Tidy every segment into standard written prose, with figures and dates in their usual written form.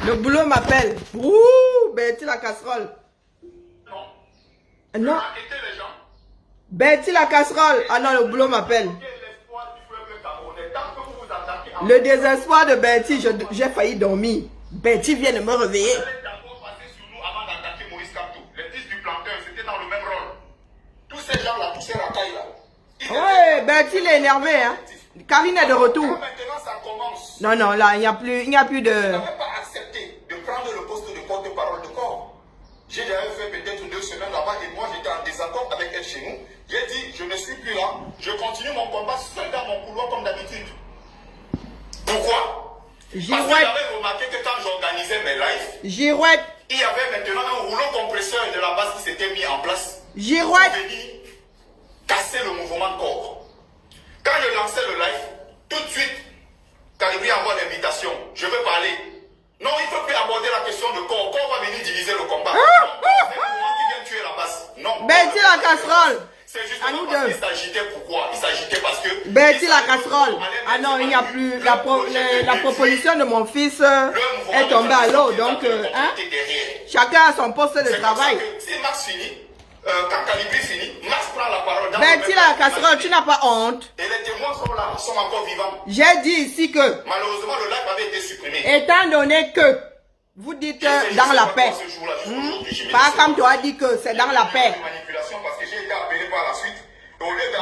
Le boulot m'appelle. Ouh, Betty la casserole. Non. Non. Arrêtez les gens. Betty la casserole. Ah non, le boulot m'appelle. Le désespoir de Betty, j'ai failli dormir. Betty vient de me réveiller. Vous allez d'abord passer sur nous avant d'attaquer Maurice Kamto. Les fils du planteur, c'était dans le même rôle. Tous ces gens-là, tous ces racailles là. Ouais, Betty il est énervé, hein. Karine est de retour. Quand maintenant ça commence. Non, non, là, il n'y a plus de... Vous n'avez pas accepté de prendre le poste de porte-parole de corps. J'ai déjà fait peut-être 2 semaines là-bas et moi j'étais en désaccord avec elle chez nous. J'ai dit, je ne suis plus là, je continue mon combat seul dans mon couloir comme d'habitude. Pourquoi? Parce que j'avais remarqué que quand j'organisais mes lives, Girouette. il y avait maintenant un rouleau compresseur de la base qui s'était mis en place. Girouette. Pour venir casser le mouvement de corps. Quand je lançais le live, tout de suite, Calibri envoie l'invitation. Je veux parler. Non, il ne faut plus aborder la question de corps. Corps va venir diviser le combat. C'est le moment qui vient tuer la base. Non. Betty la casserole. C'est justement parce qu'il s'agitait pourquoi? Il s'agitait parce que... Betty la casserole. Ah non, il n'y a plus... La proposition de mon fils est tombée à l'eau. Donc, hein, chacun a son poste de travail. Si Max finit, quand Calibri finit, Max prend la parole. Betty la casserole, tu n'as pas honte. Et les témoins sont là, ils sont encore vivants. J'ai dit ici que... Malheureusement, le live avait été supprimé. Étant donné que vous dites dans la paix. Pas comme tu as dit que c'est dans la paix.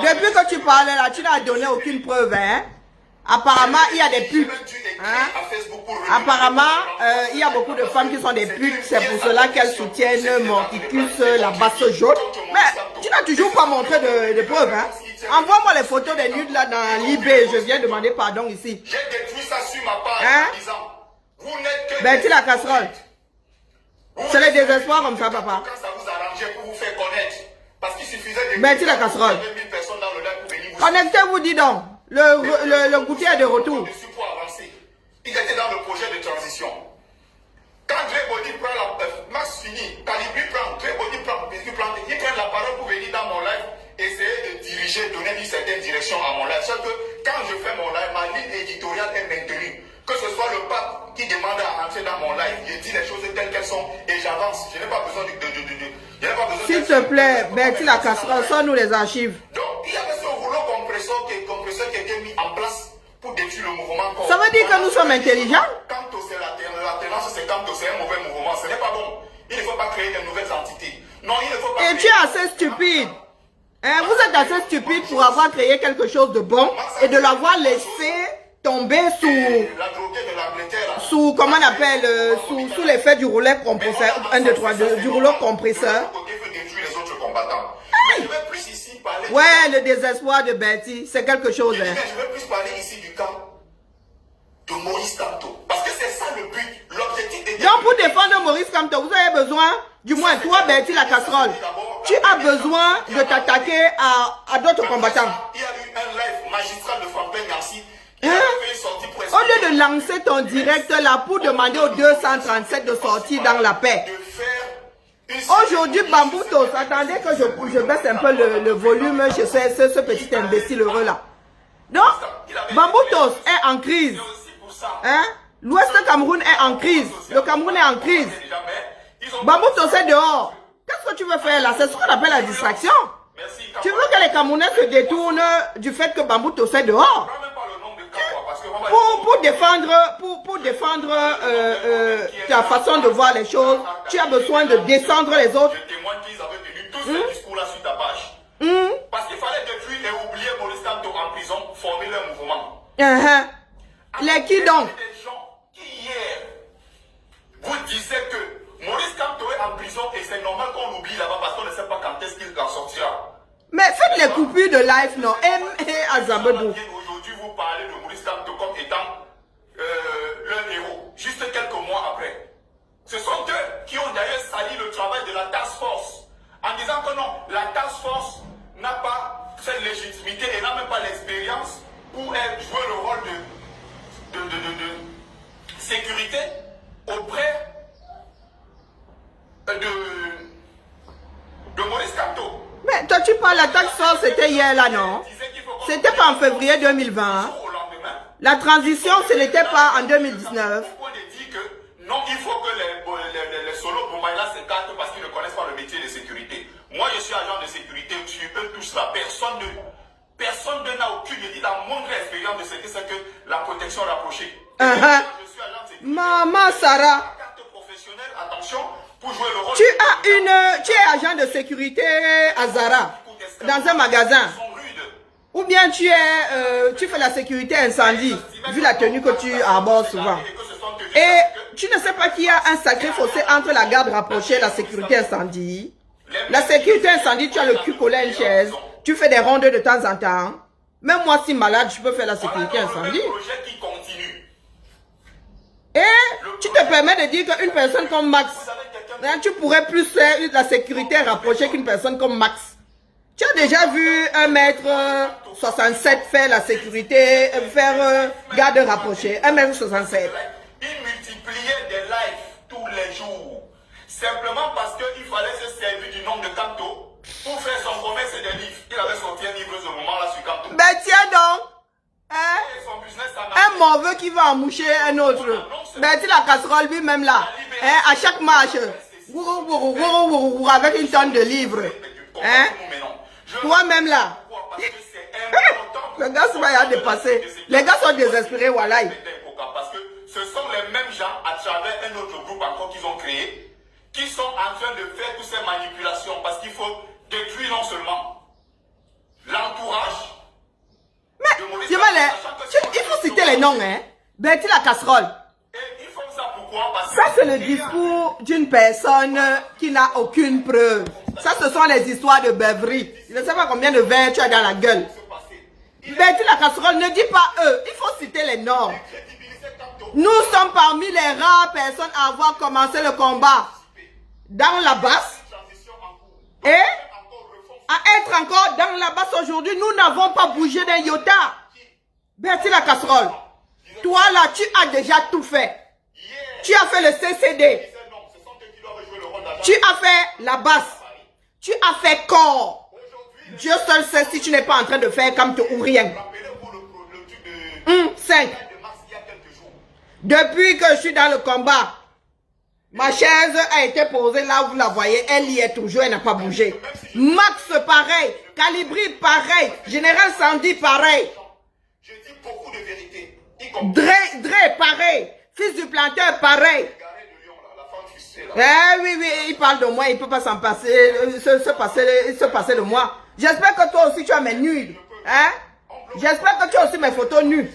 Depuis que tu parlais là, tu n'as donné aucune preuve. Hein? Apparemment, il y a des putes. Hein? Apparemment, il y a beaucoup de femmes qui sont des putes. C'est pour cela qu'elles soutiennent Morticus, la basse jaune. Mais tu n'as toujours pas montré de preuves. Hein? Envoie-moi les photos des nudes là dans l'IB. Je viens demander pardon ici. J'ai détruit ça sur ma page hein? en disant, vous n'êtes que... Betty la casserole. C'est le désespoir comme ça, papa. Quand ça vous arrangeait pour vous faire connaître. Parce qu'il suffisait de... Betty la casserole. Connectez-vous, dis donc. Le goûter est de retour. Il était dans le projet de transition. Quand Dre Body prend la... Max finit. Calibri prend. Dre Body prend. Il prend la parole pour venir dans mon live. Essayer de diriger, donner une certaine direction à mon live. Sauf que quand je fais mon live, ma ligne éditoriale est maintenue. Que ce soit le pape qui demande à entrer dans mon live, je dis les choses telles qu'elles sont et j'avance. Je n'ai pas besoin de... S'il te plaît, Betty la casserole, sors-nous les archives. Donc, il y avait ce rouleau compresseur qui a été mis en place pour détruire le mouvement. Ça veut dire que nous sommes intelligents? Quand c'est l'alternance, c'est quand c'est un mauvais mouvement. Ce n'est pas bon. Il ne faut pas créer de nouvelles entités. Non, il ne faut pas... Et tu es assez stupide. Hein, vous êtes assez stupide pour avoir créé quelque chose de bon et de l'avoir laissé tomber sous comment on appelle, sous l'effet du rouleau compresseur, 1, 2, 3, 2, du rouleau compresseur. Hey! Ouais, le désespoir de Betty, c'est quelque chose. Hein. Je veux plus parler ici du cas de Maurice Kamto. Parce que c'est ça le but, l'objectif. Donc pour défendre Maurice Kamto, vous avez besoin, du moins toi Betty la casserole, tu as besoin de t'attaquer à d'autres combattants. Il y a eu un live magistral de Franklin Garcia. Hein? Au lieu de lancer ton direct là pour demander aux 237 de sortir dans la paix. Aujourd'hui, Bamboutos, attendez que je baisse un peu le volume chez ce petit imbécile heureux là. Donc, Bamboutos est en crise. Hein? L'Ouest Cameroun est en crise. Le Cameroun est en crise. Bamboutos est dehors. Qu'est-ce que tu veux faire là? C'est ce qu'on appelle la distraction. Tu veux que les Camerounais se détournent du fait que Bamboutos est dehors? Pour défendre ta façon de voir les choses, tu as besoin de descendre les autres. Je témoigne qu'ils avaient tenu tous ces discours-là sur ta page. Parce qu'il fallait détruire et oublier Maurice Kamto en prison, former leur mouvement. Les qui donc? Des gens qui hier vous disaient que Maurice Kamto est en prison et c'est normal qu'on l'oublie là-bas parce qu'on ne sait pas quand est-ce qu'il en sortira. Mais faites les coupures de live, non? Azabedou. Aujourd'hui, vous parlez de Maurice Kamto comme étant leur héros, juste quelques mois après. Ce sont eux qui ont d'ailleurs sali le travail de la task force en disant que non, la task force n'a pas cette légitimité et n'a même pas l'expérience pour jouer le rôle de sécurité auprès de Maurice Kamto. Mais toi tu parles, la task force c'était hier là, non? C'était pas en février 2020. La transition, ce n'était pas en 2019. Au point de dire que non, il compagnie-là s'écartent parce qu'ils ne connaissent pas le métier de sécurité. Moi, je suis agent de sécurité, sur eux tous là, personne n'a aucune idée, la moindre expérience de ce que c'est que la protection rapprochée. Je suis agent de sécurité. Maman Sarah. La carte professionnelle, attention, pour jouer le rôle. Tu es agent de sécurité à Zara, dans un magasin. Ou bien tu fais la sécurité incendie, vu la tenue que tu abordes souvent. Et tu ne sais pas qu'il y a un sacré fossé entre la garde rapprochée et la sécurité incendie. La sécurité incendie, tu as le cul collé à une chaise. Tu fais des rondes de temps en temps. Même moi, si malade, je peux faire la sécurité incendie. Et tu te permets de dire qu'une personne comme Max, tu pourrais plus faire la sécurité rapprochée qu'une personne comme Max. Tu as déjà vu un mètre 67 faire la sécurité, faire garde rapprochée, 1m67. Il multipliait des lives tous les jours. Simplement parce qu'il fallait se servir du nom de Kanto pour faire son commerce des livres. Il avait sorti un livre ce moment-là sur Kanto. Ben tiens donc, un mauvais qui va en moucher un autre. Ben tu la casserole lui-même là, à chaque marche, avec une tonne de livres. Toi-même là. Le gars va dépasser. Les gars sont désespérés, voilà. Parce que ce sont les mêmes gens à travers un autre groupe encore qu'ils ont créé, qui sont en train de faire toutes ces manipulations parce qu'il faut détruire non seulement l'entourage. Mais il faut citer les noms, hein. Betty la casserole. Et ils font ça pourquoi? Parce que ça c'est le discours d'une personne qui n'a aucune preuve. Ça ce sont les histoires de beuverie. Je ne sais pas combien de verres tu as dans la gueule. Betty la casserole, ne dis pas eux. Il faut citer les noms. Nous sommes parmi les rares personnes à avoir commencé le combat dans la basse et à être encore dans la basse aujourd'hui. Nous n'avons pas bougé d'un iota. Betty la casserole, toi là, tu as déjà tout fait. Tu as fait le CCD. Tu as fait la basse. Tu as fait corps. Dieu seul sait si tu n'es pas en train de faire comme ou rien. 5. Depuis que je suis dans le combat, ma chaise a été posée là où vous la voyez. Elle y est toujours, elle n'a pas bougé. Max pareil, Calibri pareil, Général Sandy pareil. Je dis beaucoup de vérité. Dre pareil, Fils du planteur pareil. Oui, il parle de moi, il ne peut pas s'en passer, se passer de moi. J'espère que toi aussi tu as mes nudes. Hein? J'espère que tu as aussi mes photos nues.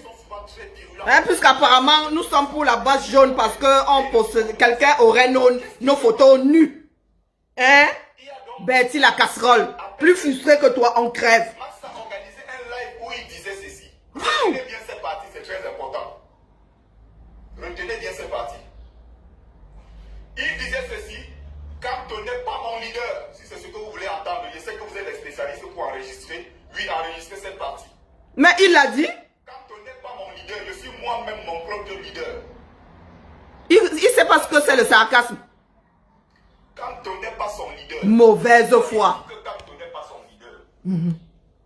Hein, puisqu'apparemment nous sommes pour la base jaune parce que quelqu'un aurait nos photos nues. Hein? Betty la casserole, plus frustré que toi, on crève. Max a organisé un live où il disait ceci. Retenez bien cette partie, c'est très important. Retenez bien cette partie. Il disait ceci, Kanto n'est pas mon leader. Si c'est ce que vous voulez entendre, je sais que vous êtes des spécialistes pour enregistrer. Oui, enregistrer cette partie. Mais il l'a dit. Kanto n'est pas mon leader, je suis moi-même mon propre leader. Il ne sait pas ce que c'est le sarcasme. Kanto n'est pas son leader. Mauvaise foi. Kanto n'est pas son leader.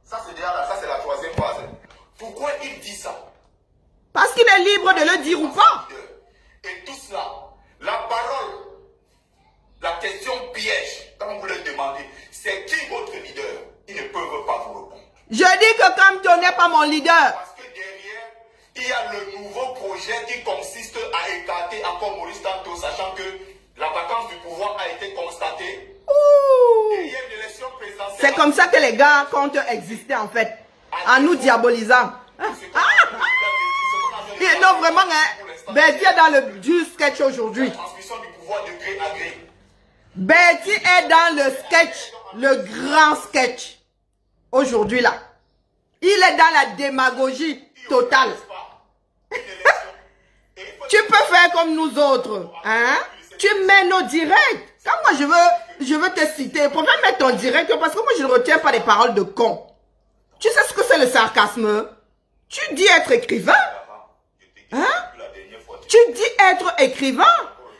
Ça c'est déjà là, ça c'est la troisième phase. Pourquoi il dit ça? Parce qu'il est libre de le dire ou pas. Et tout cela, la parole, la question piège, quand vous le demandez, c'est qui votre leader? Ils ne peuvent pas vous répondre. Je dis que Kanto n'est pas mon leader. Parce que derrière, il y a le nouveau projet qui consiste à écarter encore Maurice Kanto, sachant que la vacance du pouvoir a été constatée. Et il y a une élection présidentielle. C'est comme ça que les gars comptent exister en fait, en nous diabolisant. Non vraiment, hein, Betty est dans le du sketch aujourd'hui. Transmission du pouvoir de gré à gré. Betty est dans le sketch, le grand sketch. Aujourd'hui là. Il est dans la démagogie totale. Tu peux faire comme nous autres. Hein? Tu mets nos directs. Quand moi je veux te citer, pour faire mettre ton direct, parce que moi je ne retiens pas des paroles de con. Tu sais ce que c'est le sarcasme? Tu dis être écrivain? Hein? Tu dis être écrivain?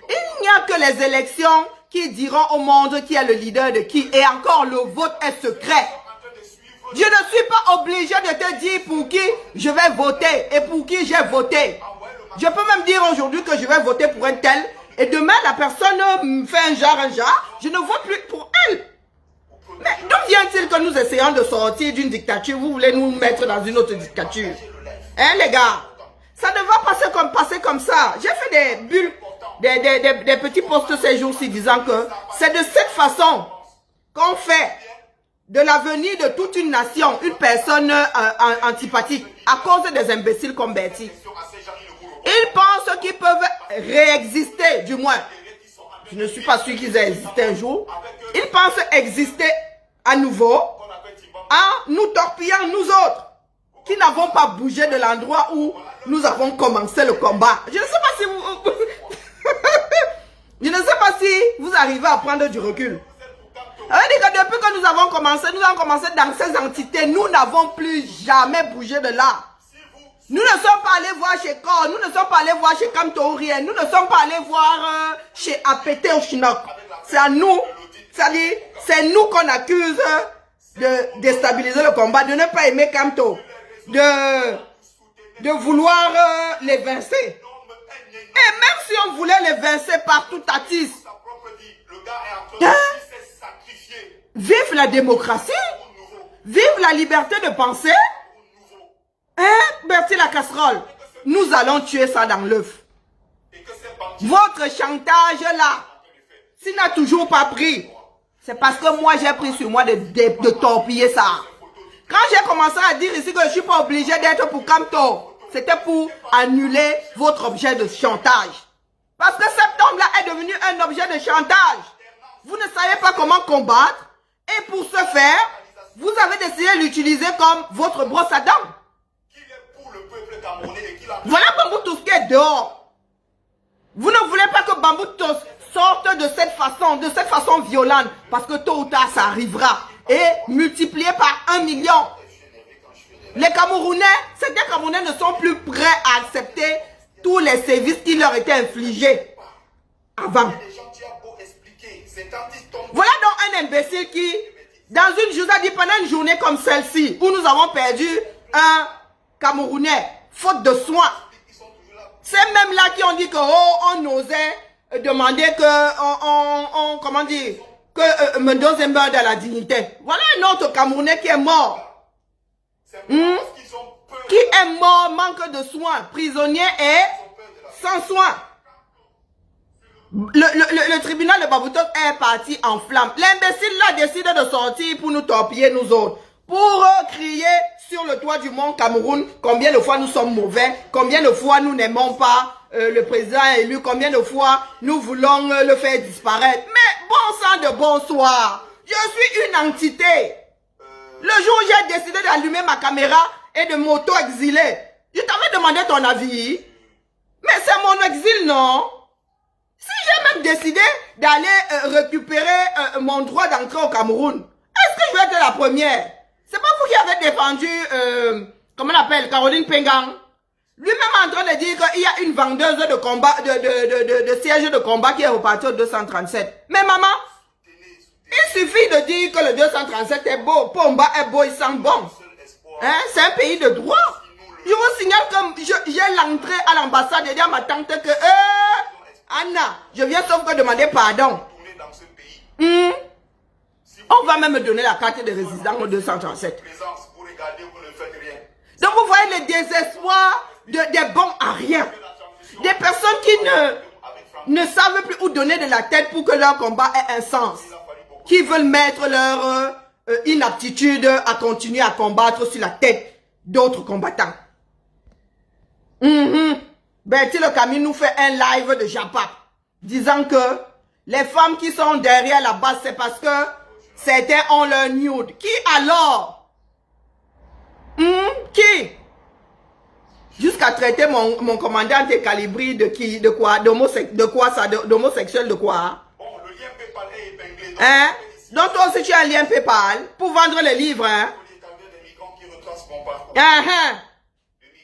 Il n'y a que les élections qui diront au monde qui est le leader de qui. Et encore, le vote est secret. Je ne suis pas obligé de te dire pour qui je vais voter et pour qui j'ai voté. Je peux même dire aujourd'hui que je vais voter pour un tel et demain la personne me fait un genre, je ne vote plus pour elle. Mais d'où vient-il que nous essayons de sortir d'une dictature? Vous voulez nous mettre dans une autre dictature? Hein, les gars? Ça ne va passer comme ça. J'ai fait des bulles, des petits posts ces jours-ci disant que c'est de cette façon qu'on fait de l'avenir de toute une nation une personne antipathique à cause des imbéciles comme Bertie. Ils pensent qu'ils peuvent réexister, du moins. Je ne suis pas sûr qu'ils aient existé un jour. Ils pensent exister à nouveau en nous torpillant, nous autres, qui n'avons pas bougé de l'endroit où nous avons commencé le combat. Je ne sais pas si vous... Je ne sais pas si vous arrivez à prendre du recul. Ça veut dire que depuis que nous avons commencé dans ces entités, nous n'avons plus jamais bougé de là. Nous ne sommes pas allés voir chez Kor, nous ne sommes pas allés voir chez Kamtourien, nous ne sommes pas allés voir chez Apete au Chinook. C'est à nous, c'est-à-dire, c'est nous qu'on accuse de déstabiliser le combat, de ne pas aimer Kamto, de vouloir les vincer. Et même si on voulait les vincer partout à Tis, hein? Vive la démocratie, vive la liberté de penser. Hein, Bertie la casserole, nous allons tuer ça dans l'œuf. Votre chantage là, s'il n'a toujours pas pris, c'est parce que moi j'ai pris sur moi de torpiller ça. Quand j'ai commencé à dire ici que je ne suis pas obligé d'être pour Kamto, c'était pour annuler votre objet de chantage. Parce que cet homme-là est devenu un objet de chantage. Vous ne savez pas comment combattre et pour ce faire, vous avez décidé de l'utiliser comme votre brosse à dents. Voilà Bambou Tous qui est dehors. Vous ne voulez pas que Bambou Tous sorte de cette façon violente, parce que tôt ou tard ça arrivera. Et multiplié par 1 million. Les Camerounais, certains Camerounais ne sont plus prêts à accepter tous les services qui leur étaient infligés avant. Voilà donc un imbécile qui, dans une journée, dit pendant une journée comme celle-ci, où nous avons perdu un Camerounais, faute de soins. C'est même là qui ont dit que on osait demander que comment dire, que Mendoza meure dans la dignité. Voilà un autre Camerounais qui est mort. Qui est mort, manque de soins, prisonnier et sans soins. Le tribunal de Bambou Tous est parti en flammes. L'imbécile là décide de sortir pour nous torpiller nous autres. Pour crier sur le toit du monde Cameroun combien de fois nous sommes mauvais, combien de fois nous n'aimons pas le président élu, combien de fois nous voulons le faire disparaître. Mais bon sang de bonsoir, je suis une entité. Le jour où j'ai décidé d'allumer ma caméra et de m'auto-exiler, je t'avais demandé ton avis. Mais c'est mon exil, non? Si j'ai même décidé d'aller récupérer mon droit d'entrée au Cameroun, est-ce que je vais être la première? C'est pas vous qui avez défendu, comment on appelle, Caroline Pengang. Lui-même en train de dire qu'il y a une vendeuse de combat, de siège de combat qui est repartie au 237. Mais maman, il suffit de dire que le 237 est beau, Pomba est beau, il sent bon. Hein? C'est un pays de droit. Je vous signale que j'ai l'entrée à l'ambassade et dire à ma tante que, Anna, je viens sauf que demander pardon. On va même me donner la carte de résidence au 237. Donc vous voyez le désespoir des bons à rien. Des personnes qui ne savent plus où donner de la tête pour que leur combat ait un sens. Qui veulent mettre leur inaptitude à continuer à combattre sur la tête d'autres combattants. Bertie Le Camus nous fait un live de Japap, disant que les femmes qui sont derrière la base, c'est parce que certains ont leur nude. Qui alors? Qui? Jusqu'à traiter mon commandant de Calibri de qui? De quoi? D'homosexuel de quoi? Bon, le lien PayPal est épinglé. Hein? Donc toi aussi tu as un lien PayPal pour vendre les livres, hein?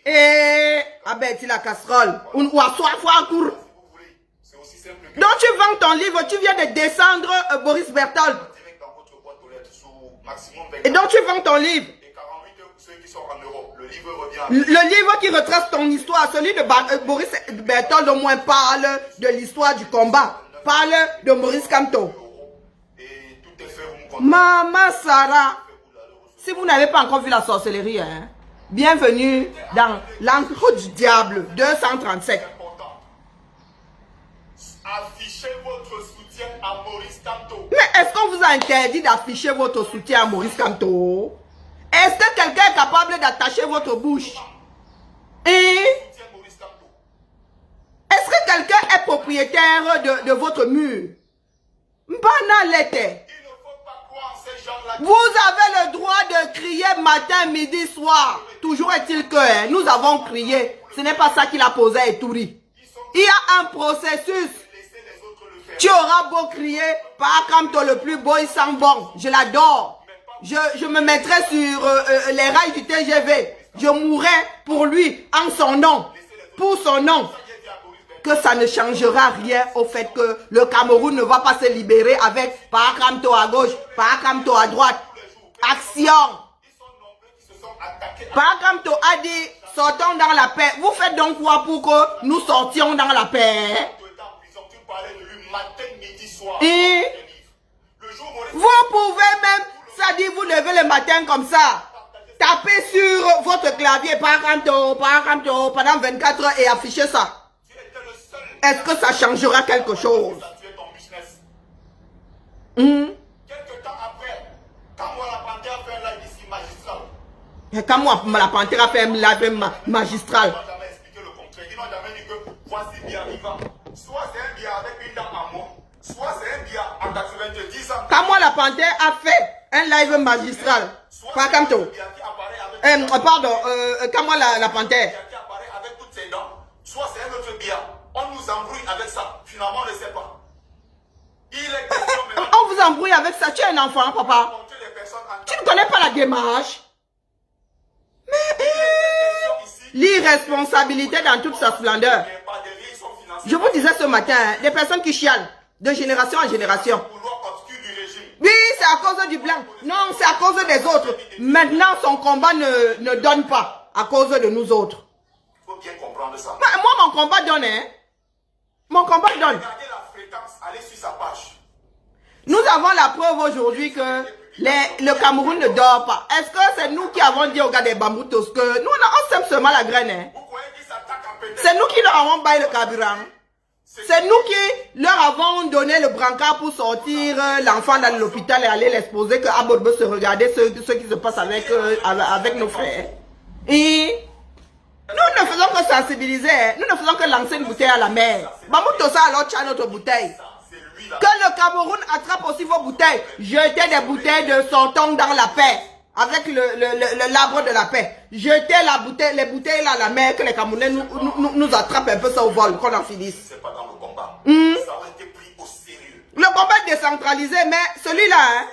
Et ah ben tu la casserole ou à soi fois court. Donc tu vends ton livre, tu viens de descendre Boris Berthold. Et donc tu vends ton livre. livre revient. Le livre qui retrace ton histoire, celui de Boris Berthold au moins parle de l'histoire du combat. Parle de Maurice Kamto. Et tout est fait, vous me comptez. Maman Sarah, si vous n'avez pas encore vu la sorcellerie, hein, bienvenue dans l'encre du diable 237. Important. Affichez votre soutien à Maurice Kamto. Mais est-ce qu'on vous a interdit d'afficher votre soutien à Maurice Kamto? Est-ce que quelqu'un est capable d'attacher votre bouche? Et Soutien Maurice Kamto. est-ce que quelqu'un est propriétaire de votre mur? Mbana Lete. Il ne faut pas croire en ces gens-là. Vous avez le droit de crier matin, midi, soir. Toujours est-il que hein, nous avons crié. Ce n'est pas ça qu'il a posé à Etouri. Il y a un processus. Laissez les autres le faire. Tu auras beau crier, par Kamto le plus beau, il sent bon. Je l'adore. Je me mettrai sur les rails du TGV. Je mourrai pour lui, en son nom. Pour son nom. Que ça ne changera rien au fait que le Cameroun ne va pas se libérer avec par Kamto à gauche, par Kamto à droite. Action. Ils sont nombreux qui se sont attaqués à Par Kamto a dit, sortons dans la paix. Vous faites donc quoi pour que nous sortions dans la paix? tout en prison. Tu parlais de lui matin, midi, soir. Et Le jour où vous pouvez même, ça dit, vous levez le matin comme ça. Tapez sur votre clavier par Kamto pendant 24 heures et affichez ça. tu étais le seul Est-ce que ça changera quelque chose? à tuer ton business. Hmm? Quelques temps après, quand moi la panthère a fait un live ici magistral, Et quand moi, la panthère a fait un live magistral. ils n'ont jamais expliqué le contraire. Ils n'ont jamais dit que voici bien vivant. Soit c'est un bien avec une dent en moins, soit c'est un bien à 90 ans. Quand moi, la panthère a fait un live magistral. Soit Pas c'est un Kamto. bien qui apparaît avec Pardon, quand moi, la panthère. qui apparaît avec toutes ses dents, soit c'est un autre bien. On nous embrouille avec ça. Finalement, on ne sait pas. Il est question maintenant On vous embrouille avec ça. Tu es un enfant, de papa. montrer les personnes en Tu ne connais pas la démarche. L'irresponsabilité dans toute sa splendeur. Je vous disais ce matin, des personnes qui chialent de génération en génération. Oui, c'est à cause du blanc. Non, c'est à cause des autres. Maintenant, son combat ne donne pas à cause de nous autres. Il faut bien comprendre ça. Moi, mon combat donne, hein. Mon combat donne. Regardez la fréquence, allez sur sa page. Nous avons la preuve aujourd'hui que le Cameroun ne dort pas. Est-ce que c'est nous qui avons dit aux gars des Bamboutos que nous, on sème seulement la graine, hein? Vous croyez qu'ils s'attaquent à péter? C'est nous qui leur avons baillé le carburant. C'est nous qui leur avons donné le brancard pour sortir l'enfant dans l'hôpital et aller l'exposer que Abodbe se regardait ce qui se passe avec nos frères. Et nous ne faisons que sensibiliser, hein. Nous ne faisons que lancer une bouteille à la mer. Bamboutosa alors tient notre bouteille. C'est lui là. Que le Cameroun attrape aussi vos bouteilles. Jetez des bouteilles de sortons dans la paix. Avec l'arbre de la paix. Jetez les bouteilles là à la mer. Que les Camerounais nous attrapent un peu ça au vol. Qu'on en finisse. C'est pas dans le combat. Ça aurait été pris au sérieux. Le combat est décentralisé. Mais celui-là, hein,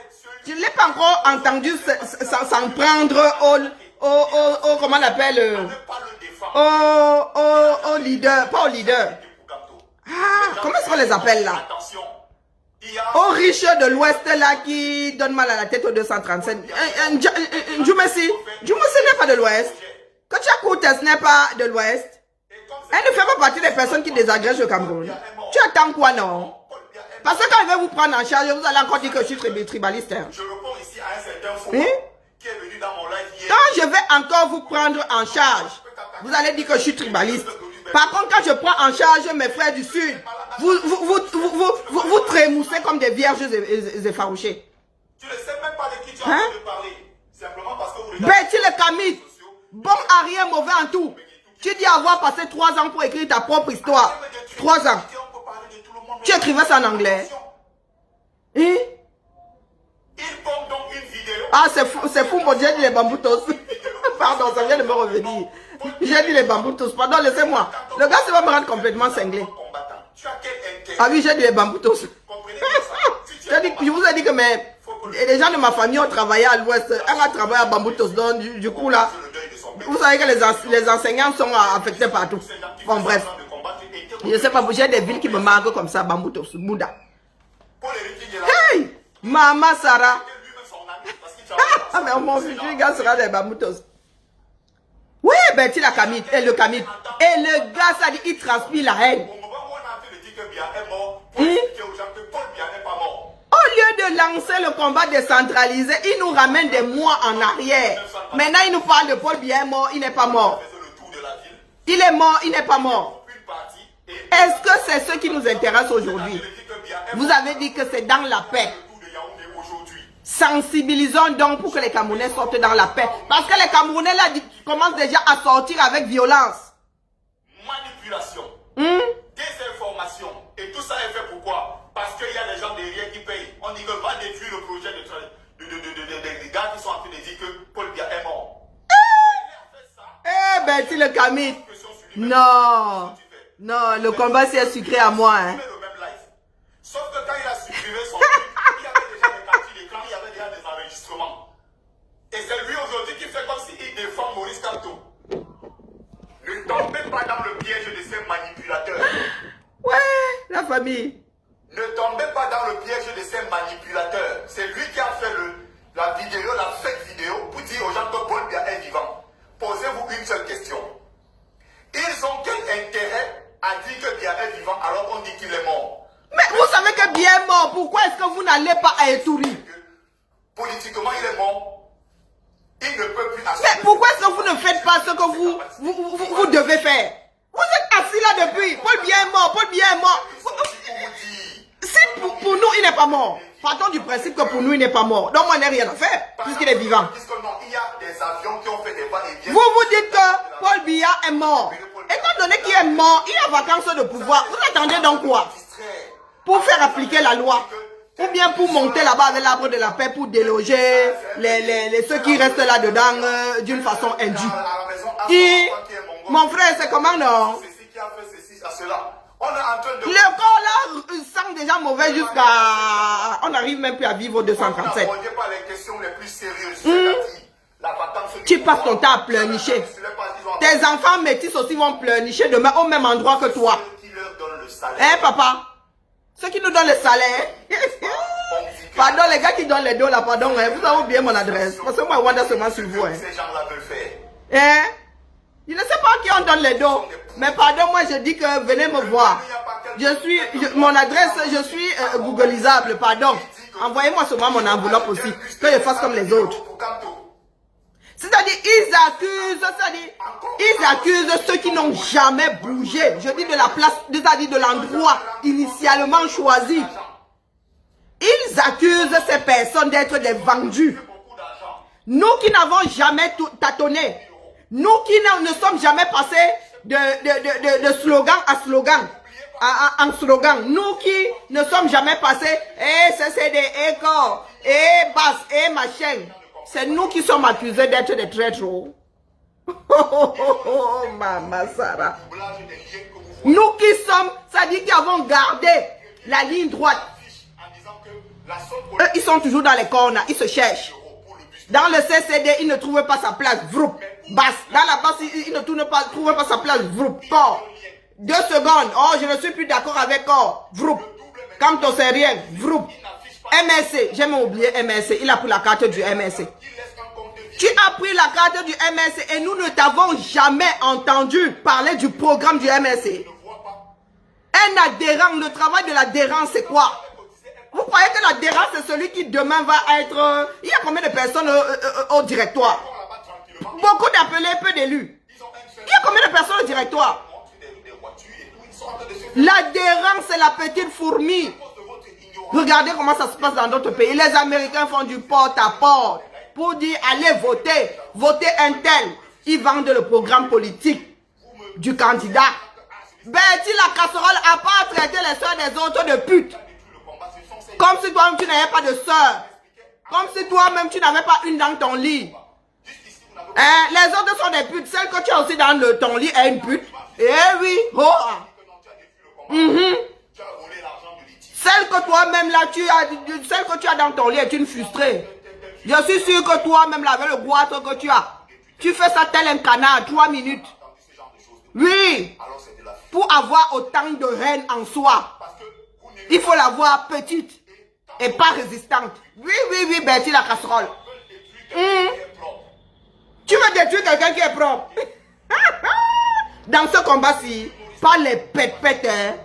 je ne l'ai pas encore entendu s'en prendre au comment on appelle Ne pas le défendre. au leader. Pas au leader. Ah, comment est-ce qu'on les appelle là? Attention. Il y a Aux riches de l'Ouest là qui donnent mal à la tête au 237. Djoumessi n'est pas de l'Ouest. Quand tu écoutes, ce n'est pas de l'Ouest. Elle ne fait pas partie des personnes qui désagrègent le Cameroun. Tu attends quoi, non? Parce que quand je vais vous prendre en charge, vous allez encore dire que je suis tribaliste. Hein. Je réponds ici à un certain faux Hein? qui est venu dans mon live hier. Quand je vais encore vous prendre en charge, vous allez dire que je suis tribaliste. Par contre, quand je prends en charge mes frères du Sud, vous trémoussez comme des vierges effarouchées. Tu ne sais même pas de qui tu es en train de parler. Simplement parce que vous regardez Betty le Camille, bon à rien, mauvais en tout. Tu dis avoir passé 3 ans pour écrire ta propre histoire. 3 ans. on peut parler de tout le monde. Tu écrivais ça en anglais. Hein? Il pompe donc une vidéo. Ah, c'est fou, mon Dieu, j'ai dit les bamboutos. Pardon, ça vient de me revenir. J'ai dit les bamboutos. Pardon, laissez-moi. Le gars, ça va me rendre complètement cinglé. Combattant. Tu as quel intérêt? Ah oui, j'ai dit les bamboutos. Comprenez bien ça. Je vous ai dit que les gens de ma famille ont travaillé à l'ouest. Elle a travaillé à Bamboutos. Donc, du coup, là, vous savez que les enseignants sont affectés partout. Bon, bref. Je ne sais pas, j'ai des villes qui me marquent comme ça, Bamboutos, Bouddha. Hey! Maman Sarah. Ah, mais mon futur gars sera des Bamboutos. Oui, Betty la Camille, et le Camille. Et le gars, ça dit, il transpire la haine. Au moment où on a entendu dire que Biya est mort, pour expliquer aux gens que Paul Biya n'est pas mort. Au lieu de lancer le combat décentralisé, il nous ramène des mois en arrière. Maintenant, il nous parle de Paul Biya est mort, il n'est pas mort. Il est mort, il n'est pas mort. Est-ce que c'est ce qui nous intéresse aujourd'hui? Vous avez dit que c'est dans la paix. Sensibilisons donc pour que les Camerounais sortent dans la paix. Parce que les Camerounais là commencent déjà à sortir avec violence. Manipulation, désinformation. Et tout ça est fait pourquoi? Parce qu'il y a des gens derrière qui payent. On dit que va détruire le projet des gars qui sont en train de dire que Paul Biya est mort. Eh ben, tu le Camille. Non. Non, le combat c'est sucré à moi. Hein. Sauf que quand il a supprimé son truc, il y avait déjà des captures d'écran, il y avait déjà des enregistrements. Et c'est lui aujourd'hui qui fait comme s'il défend Maurice Kamto. Ne tombez pas dans le piège de ces manipulateurs. Ouais, la famille. Ne tombez pas dans le piège de ces manipulateurs. C'est lui qui a fait la vidéo, la fake vidéo, pour dire aux gens que Paul Biya est vivant. Posez-vous une seule question. Ils ont quel intérêt à dire que Biya est vivant alors qu'on dit qu'il est mort? Mais vous savez que Biya est mort. Pourquoi est-ce que vous n'allez pas à Eturi? Politiquement, il est mort. Il ne peut plus assumer. Mais pourquoi est-ce que vous ne faites pas ce que vous devez faire? Vous êtes assis là depuis. Paul Biya est mort. Paul Biya est mort. Si pour nous, il n'est pas mort. Partons du principe que pour nous, il n'est pas mort. Donc, on n'a rien à faire, puisqu'il est vivant. Il y a des avions qui ont fait des va-et-vient. Vous vous dites que Paul Biya est mort. Étant donné qu'il est mort, il a vacance de pouvoir. Vous attendez donc quoi? Pour faire appliquer la loi. Ou bien pour monter là-bas avec l'arbre de la paix, pour déloger ceux qui restent là-dedans d'une façon indue. Et mon frère, c'est comment non? Le corps là sent déjà mauvais jusqu'à... On n'arrive même plus à vivre au 237. Tu passes ton temps à pleurnicher. Tes enfants métis aussi vont pleurnicher demain au même endroit que toi. Hein papa? Ceux qui nous donnent le salaire. Pardon les gars qui donnent les dos là, pardon. Hein, vous avez oublié mon adresse. Parce que moi, Wanda seulement sur vous. Hein. Hein? Je ne sais pas qui on donne les dos. Mais pardon, moi je dis que venez me voir. Mon adresse, je suis googlisable, pardon. Envoyez-moi seulement mon enveloppe aussi. Que je fasse comme les autres. C'est-à-dire, ils accusent ceux qui n'ont jamais bougé. Je dis de la place, c'est-à-dire de l'endroit initialement choisi. Ils accusent ces personnes d'être des vendus. Nous qui n'avons jamais tâtonné, nous qui ne sommes jamais passés de slogan à slogan, en slogan, nous qui ne sommes jamais passés, CCD, corps, basse, machin. C'est nous qui sommes accusés d'être des traîtres. Oh, Maman Sarah. Nous qui sommes, ça dit qui avons gardé la ligne droite. Eux, ils sont toujours dans les cornes, ils se cherchent. Dans le CCD, ils ne trouvent pas sa place. Vroup. Basse. Dans la basse, ils ne trouvent pas sa place. Vroup. Corps. 2 secondes. Oh, je ne suis plus d'accord avec corps. Vroup. Quand on sait rien. Vroup. MSC. J'ai même oublié MSC. Il a pris la carte du MSC. Tu as pris la carte du MSC et nous ne t'avons jamais entendu parler du programme du MSC. Un adhérent, le travail de l'adhérent, c'est quoi? Vous croyez que l'adhérent, c'est celui qui demain va être... Il y a combien de personnes au directoire? Beaucoup d'appelés, peu d'élus. Il y a combien de personnes au directoire? L'adhérent, c'est la petite fourmi. Regardez comment ça se passe dans d'autres pays. Les Américains font du porte-à-porte pour dire allez voter, votez un tel. Ils vendent le programme politique du candidat. Betty la casserole n'a pas traité les soeurs des autres de putes. Comme si toi-même tu n'avais pas de soeur. Comme si toi-même tu n'avais pas une dans ton lit. Hein? Les autres sont des putes. Celle que tu as aussi dans ton lit est une pute. Eh oui. Oh. Celle que toi-même là, celle que tu as dans ton lit est une frustrée. Je suis sûr que toi-même là, avec le goitre que tu as, tu fais ça tel un canard, 3 minutes. Oui. Pour avoir autant de haine en soi, il faut la voir petite et pas résistante. Oui, Betty la casserole. Tu veux détruire quelqu'un qui est propre. Dans ce combat-ci, pas les pète-pètes, hein.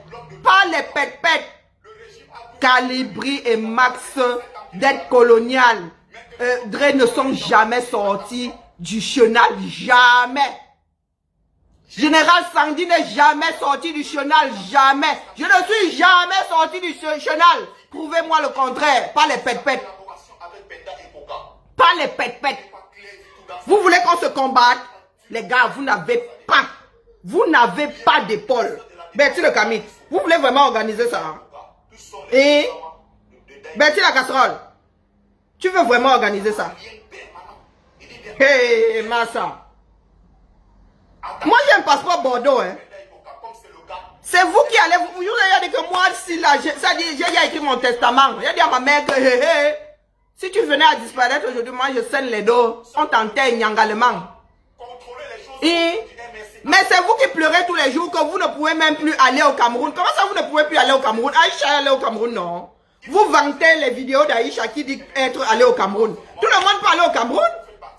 Pas les pète-pètes. Calibri et Max d'être colonial. Dre ne sont jamais sortis du chenal. Jamais. Général Sandy n'est jamais sorti du chenal. Jamais. Je ne suis jamais sorti du chenal. Prouvez-moi le contraire. Pas les pète-pètes. Pas les pète-pètes. Vous voulez qu'on se combatte? Les gars, vous n'avez pas. Vous n'avez pas d'épaule. Betty le Camille, vous voulez vraiment organiser ça? Hein? Et Betty la casserole, tu veux vraiment organiser ça? Hey, Massa. Moi, j'ai un passeport Bordeaux. Hein? C'est vous qui allez... Vous avez dit que moi, si là, j'ai écrit mon testament. J'ai dit à ma mère que... si tu venais à disparaître aujourd'hui, moi, je scène les dos. On t'enterre nyangalement. Mais c'est vous qui pleurez tous les jours que vous ne pouvez même plus aller au Cameroun. Comment ça, vous ne pouvez plus aller au Cameroun? Aïcha est allée au Cameroun, non? Vous vantez les vidéos d'Aïcha qui dit être allé au Cameroun. Tout le monde peut aller au Cameroun.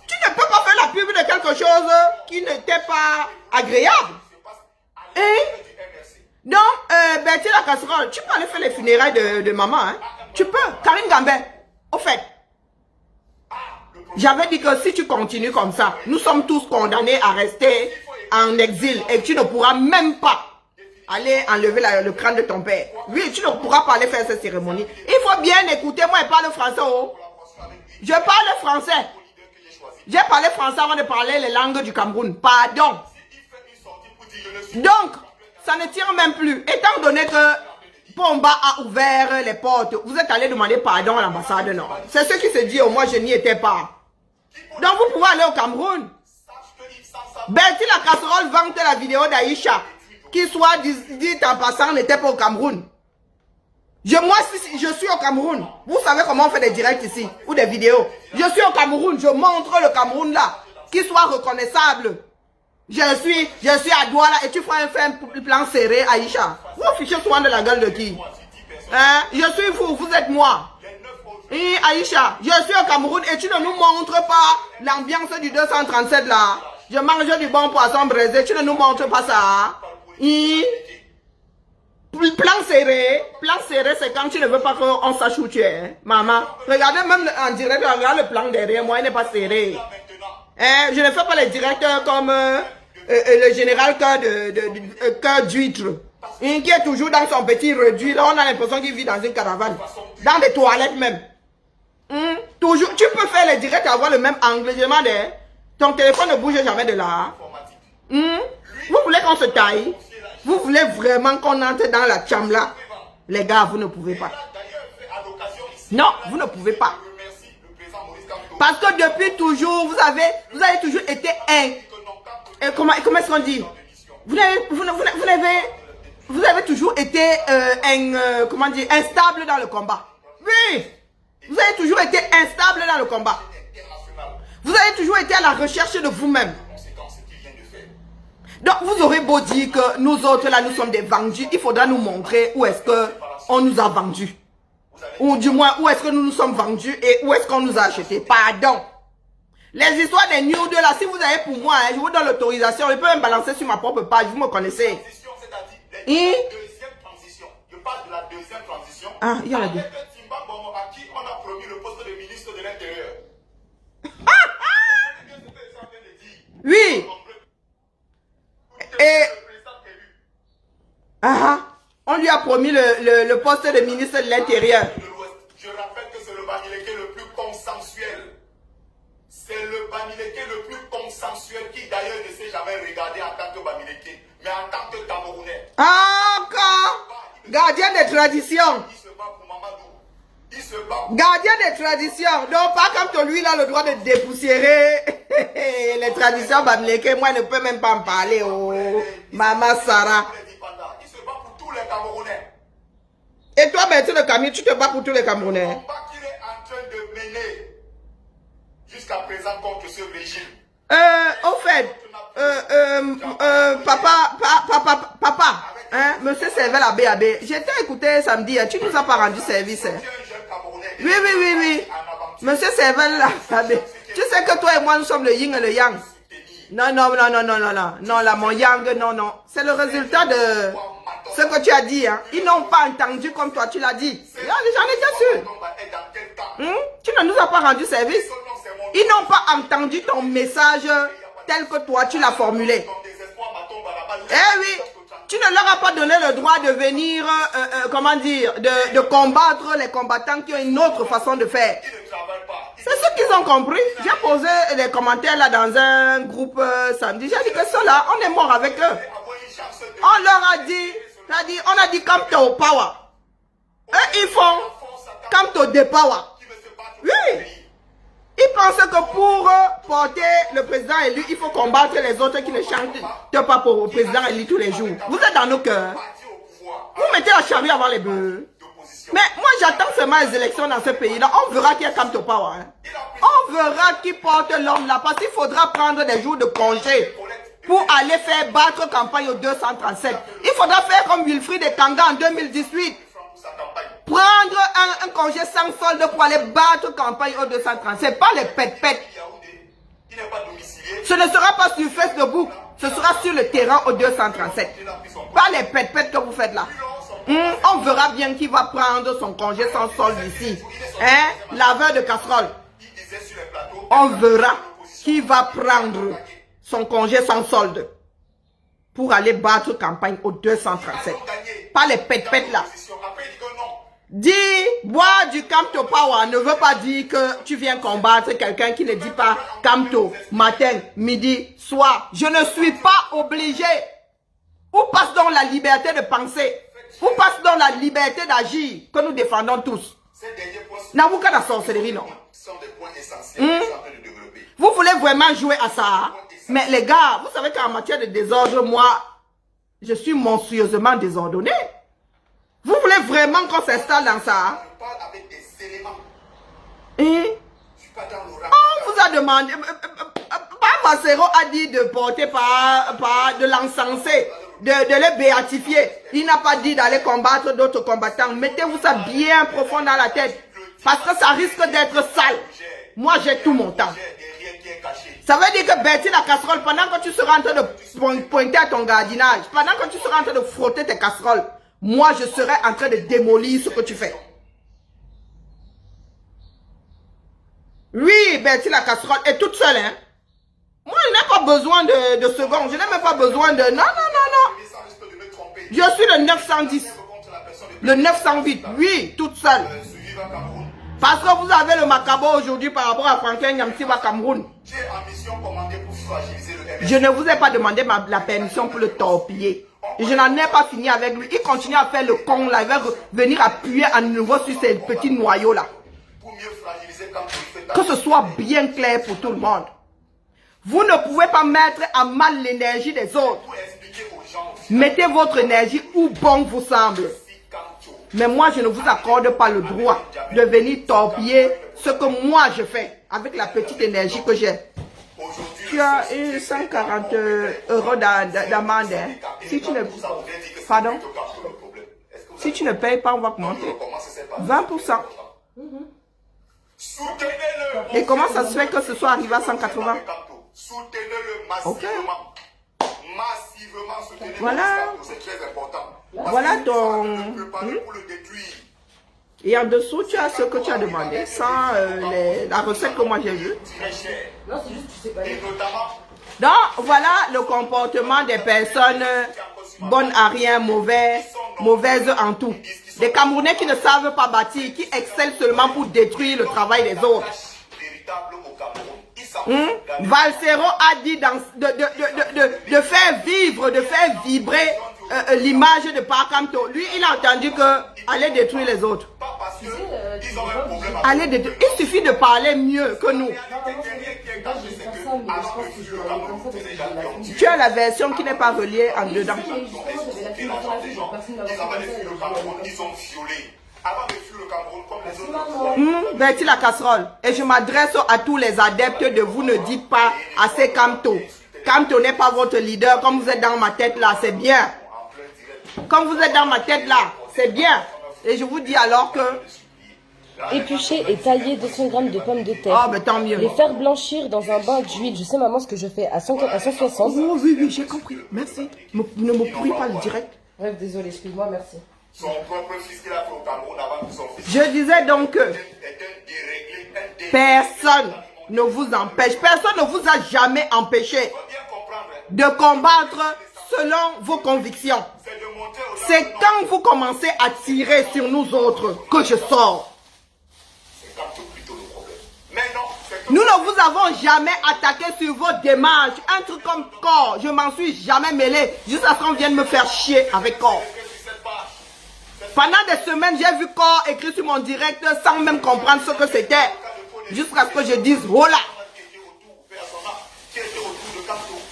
Tu ne peux pas faire la pub de quelque chose qui n'était pas agréable. Donc, Betty la casserole, tu peux aller faire les funérailles de maman. Hein? Tu peux. Karine Gambet, au fait. J'avais dit que si tu continues comme ça, nous sommes tous condamnés à rester en exil et tu ne pourras même pas aller enlever le crâne de ton père. Oui, tu ne pourras pas aller faire cette cérémonie. Il faut bien écouter, moi je parle français. Oh. Je parle français. J'ai parlé français avant de parler les langues du Cameroun. Pardon. Donc, ça ne tient même plus. Étant donné que Pomba a ouvert les portes, vous êtes allé demander pardon à l'ambassade, non? C'est ce qui se dit, moi je n'y étais pas. Donc vous pouvez aller au Cameroun. Betty la casserole vante la vidéo d'Aïcha, qui soit dit en passant n'était pas au Cameroun. Moi, si je suis au Cameroun, vous savez comment on fait des directs ici, ou des vidéos. Je suis au Cameroun, je montre le Cameroun là, qui soit reconnaissable. Je suis à Douala et tu feras un plan serré, Aïcha. Vous fichez souvent de la gueule de qui? Hein? Je suis vous êtes moi. Et Aïcha, je suis au Cameroun et tu ne nous montres pas l'ambiance du 237 là. Je mange du bon poisson braisé, tu ne nous montres pas ça. Plan serré c'est quand tu ne veux pas qu'on sache où tu es. Hein? Maman, regardez même en direct, regarde le plan derrière moi, il n'est pas serré. Hein? Je ne fais pas les directeurs comme le général cœur d'huître. Qui est toujours dans son petit réduit. Là, on a l'impression qu'il vit dans une caravane. Dans des toilettes même. Toujours, tu peux faire les directs et avoir le même angle. Je demande, ton téléphone ne bouge jamais de là. Vous voulez qu'on se taille? Vous voulez vraiment qu'on entre dans la chambre là? Les gars, vous ne pouvez pas. Non, vous ne pouvez pas. Parce que depuis toujours, vous avez toujours été comment est-ce qu'on dit? Vous avez toujours été comment dire, instable dans le combat. Oui. Vous avez toujours été instable dans le combat. Vous avez toujours été à la recherche de vous-même. Donc vous aurez beau dire que nous autres là, nous sommes des vendus. Il faudra nous montrer où est-ce qu'on nous a vendus. Ou du moins, où est-ce que nous nous sommes vendus et où est-ce qu'on nous a achetés. Pardon. Les histoires des nudes là, si vous avez pour moi, je vous donne l'autorisation. Je peux même balancer sur ma propre page, vous me connaissez. Et deuxième transition. Je parle de la deuxième transition. Ah, il y a la deux. À qui on a promis le poste de ministre de l'Intérieur. Oui. Et on lui a promis le poste de ministre de l'Intérieur. Je rappelle que c'est le Bamileke le plus consensuel. C'est le Bamileke le plus consensuel qui d'ailleurs ne s'est jamais regardé en tant que Bamileke, mais en tant que Camerounais. Ah, encore. Gardien des traditions. Il se bat pour Mamadou. Il se bat pour... Gardien des traditions. Donc, pas comme lui, il a le droit de dépoussiérer les traditions Bamileke. Moi, je ne peux même pas en parler. Oh, Maman Sarah. Il se bat pour tous les Camerounais. Et toi, Betty le Camille, tu te bats pour tous les Camerounais. Le combat qu'il est en train de mener jusqu'à présent contre ce régime. Au fait, papa, hein, monsieur Servel à BAB, j'étais écouté samedi, tu nous as pas rendu service. Hein. Oui. Monsieur Servel à BAB, tu sais que toi et moi, nous sommes le yin et le yang. Non, là, mon Yang, non. C'est le résultat de ce que tu as dit. Hein. Ils n'ont pas entendu comme toi, tu l'as dit. J'en étais sûr. Tu ne nous as pas rendu service. Ils n'ont pas entendu ton message tel que toi, tu l'as formulé. Eh oui, tu ne leur as pas donné le droit de venir, comment dire, de combattre les combattants qui ont une autre façon de faire. C'est ce qu'ils ont compris. J'ai posé les commentaires là dans un groupe samedi. J'ai dit que ceux-là, on est mort avec eux. On leur a dit, on a dit come to power. Eux, ils font come to the power. Oui. Ils pensent que pour porter le président élu, il faut combattre les autres qui ne chantent pas pour le président élu tous les jours. Vous êtes dans nos cœurs. Vous mettez la charrue avant les bœufs. Mais moi, j'attends seulement les élections dans ce pays-là. On verra qui est come to power. Hein. On verra qui porte l'homme là. Parce qu'il faudra prendre des jours de congé pour aller faire battre campagne au 237. Il faudra faire comme Wilfried et Kanga en 2018. Prendre un congé sans solde pour aller battre campagne au 237. Pas les pète-pète. Ce ne sera pas sur Facebook. Ce sera sur le terrain au 237. Pas les pète-pète que vous faites là. On verra bien qui va prendre son congé sans solde ici. Hein? Laveur de casserole. On verra qui va prendre son congé sans solde pour aller battre campagne au 237. Pas les pète-pète là. Dis, boire du Camto Power ne veut pas dire que tu viens combattre quelqu'un qui ne dit pas Camto, matin, midi, soir. Je ne suis pas obligé. Où passe donc la liberté de penser? Où passe donc la liberté d'agir que nous défendons tous? N'a pas la sorcellerie, non? Vous voulez vraiment jouer à ça? Mais les gars, vous savez qu'en matière de désordre, moi, je suis monstrueusement désordonné. Vous voulez vraiment qu'on s'installe dans ça? On vous a demandé, Macero a dit de porter de l'encenser, de les béatifier. Il n'a pas dit d'aller combattre d'autres combattants. Mettez-vous ça bien profond dans la tête. Parce que ça risque d'être sale. Moi, j'ai tout mon temps. Ça veut dire que Bertie la casserole, pendant que tu seras en train de pointer à ton gardinage, pendant que tu seras en train de frotter tes casseroles, moi, je serai en train de démolir ce que tu fais. Oui, Bertie la casserole est toute seule, hein. Moi, je n'ai pas besoin de secondes. Je n'ai même pas besoin de... Non. Je suis le 910. Le 908. Oui, toute seule. Parce que vous avez le macabo aujourd'hui par rapport à Franklin Nyamsiba Cameroun. Je ne vous ai pas demandé la permission pour le torpiller. Et je n'en ai pas fini avec lui. Il continue à faire le con là. Il va venir appuyer à nouveau sur ces petits noyaux là. Que ce soit bien clair pour tout le monde. Vous ne pouvez pas mettre à mal l'énergie des autres. Mettez votre énergie où bon vous semble. Mais moi, je ne vous accorde pas le droit de venir torpiller ce que moi je fais avec la petite énergie que j'ai. Tu as eu 140 € d'amende. Hein? Si tu ne... Pardon? Si tu ne payes pas, on va commenter. 20%. Et comment ça se fait que ce soit arrivé à 180? Ok. Voilà. Voilà ton... Et en dessous, tu as ce que tu as demandé, sans la recette que moi j'ai vue. Non, c'est juste, tu sais pas. Donc, voilà le comportement des personnes bonnes à rien, mauvaises en tout. Des Camerounais qui ne savent pas bâtir, qui excellent seulement pour détruire le travail des autres. Valsero a dit de faire vivre, de faire vibrer l'image de Pakamto. Lui, il a entendu que aller détruire les autres. Aller détruire. Il suffit de parler mieux que nous. Tu as la version qui n'est pas reliée en dedans. Bertie la casserole. Et je m'adresse à tous les adeptes de vous ne dites pas assez Camto. Camto n'est pas votre leader. Comme vous êtes dans ma tête là, c'est bien. Comme vous êtes dans ma tête là, c'est bien. Et je vous dis alors que Éplucher et tailler 200 g de pommes de terre. Ah, mais tant mieux. Les faire blanchir dans un bain d'huile. Je sais, maman, ce que je fais à 160. Oh, oui, oui, j'ai compris. Merci. Ne me pourris pas le direct. Bref, désolé, excuse-moi, merci. Son propre fils qu'il a fait au Cameroun avant que son fils Je disais donc que personne ne vous empêche, personne ne vous a jamais empêché de combattre selon vos convictions. C'est quand vous commencez à tirer sur nous autres que je sors. Nous ne vous avons jamais attaqué sur vos démarches. Un truc comme corps, je m'en suis jamais mêlé. Jusqu'à ce qu'on vienne me faire chier avec corps. Pendant des semaines, j'ai vu corps écrit sur mon direct sans même comprendre ce que c'était. Jusqu'à ce que je dise, voilà.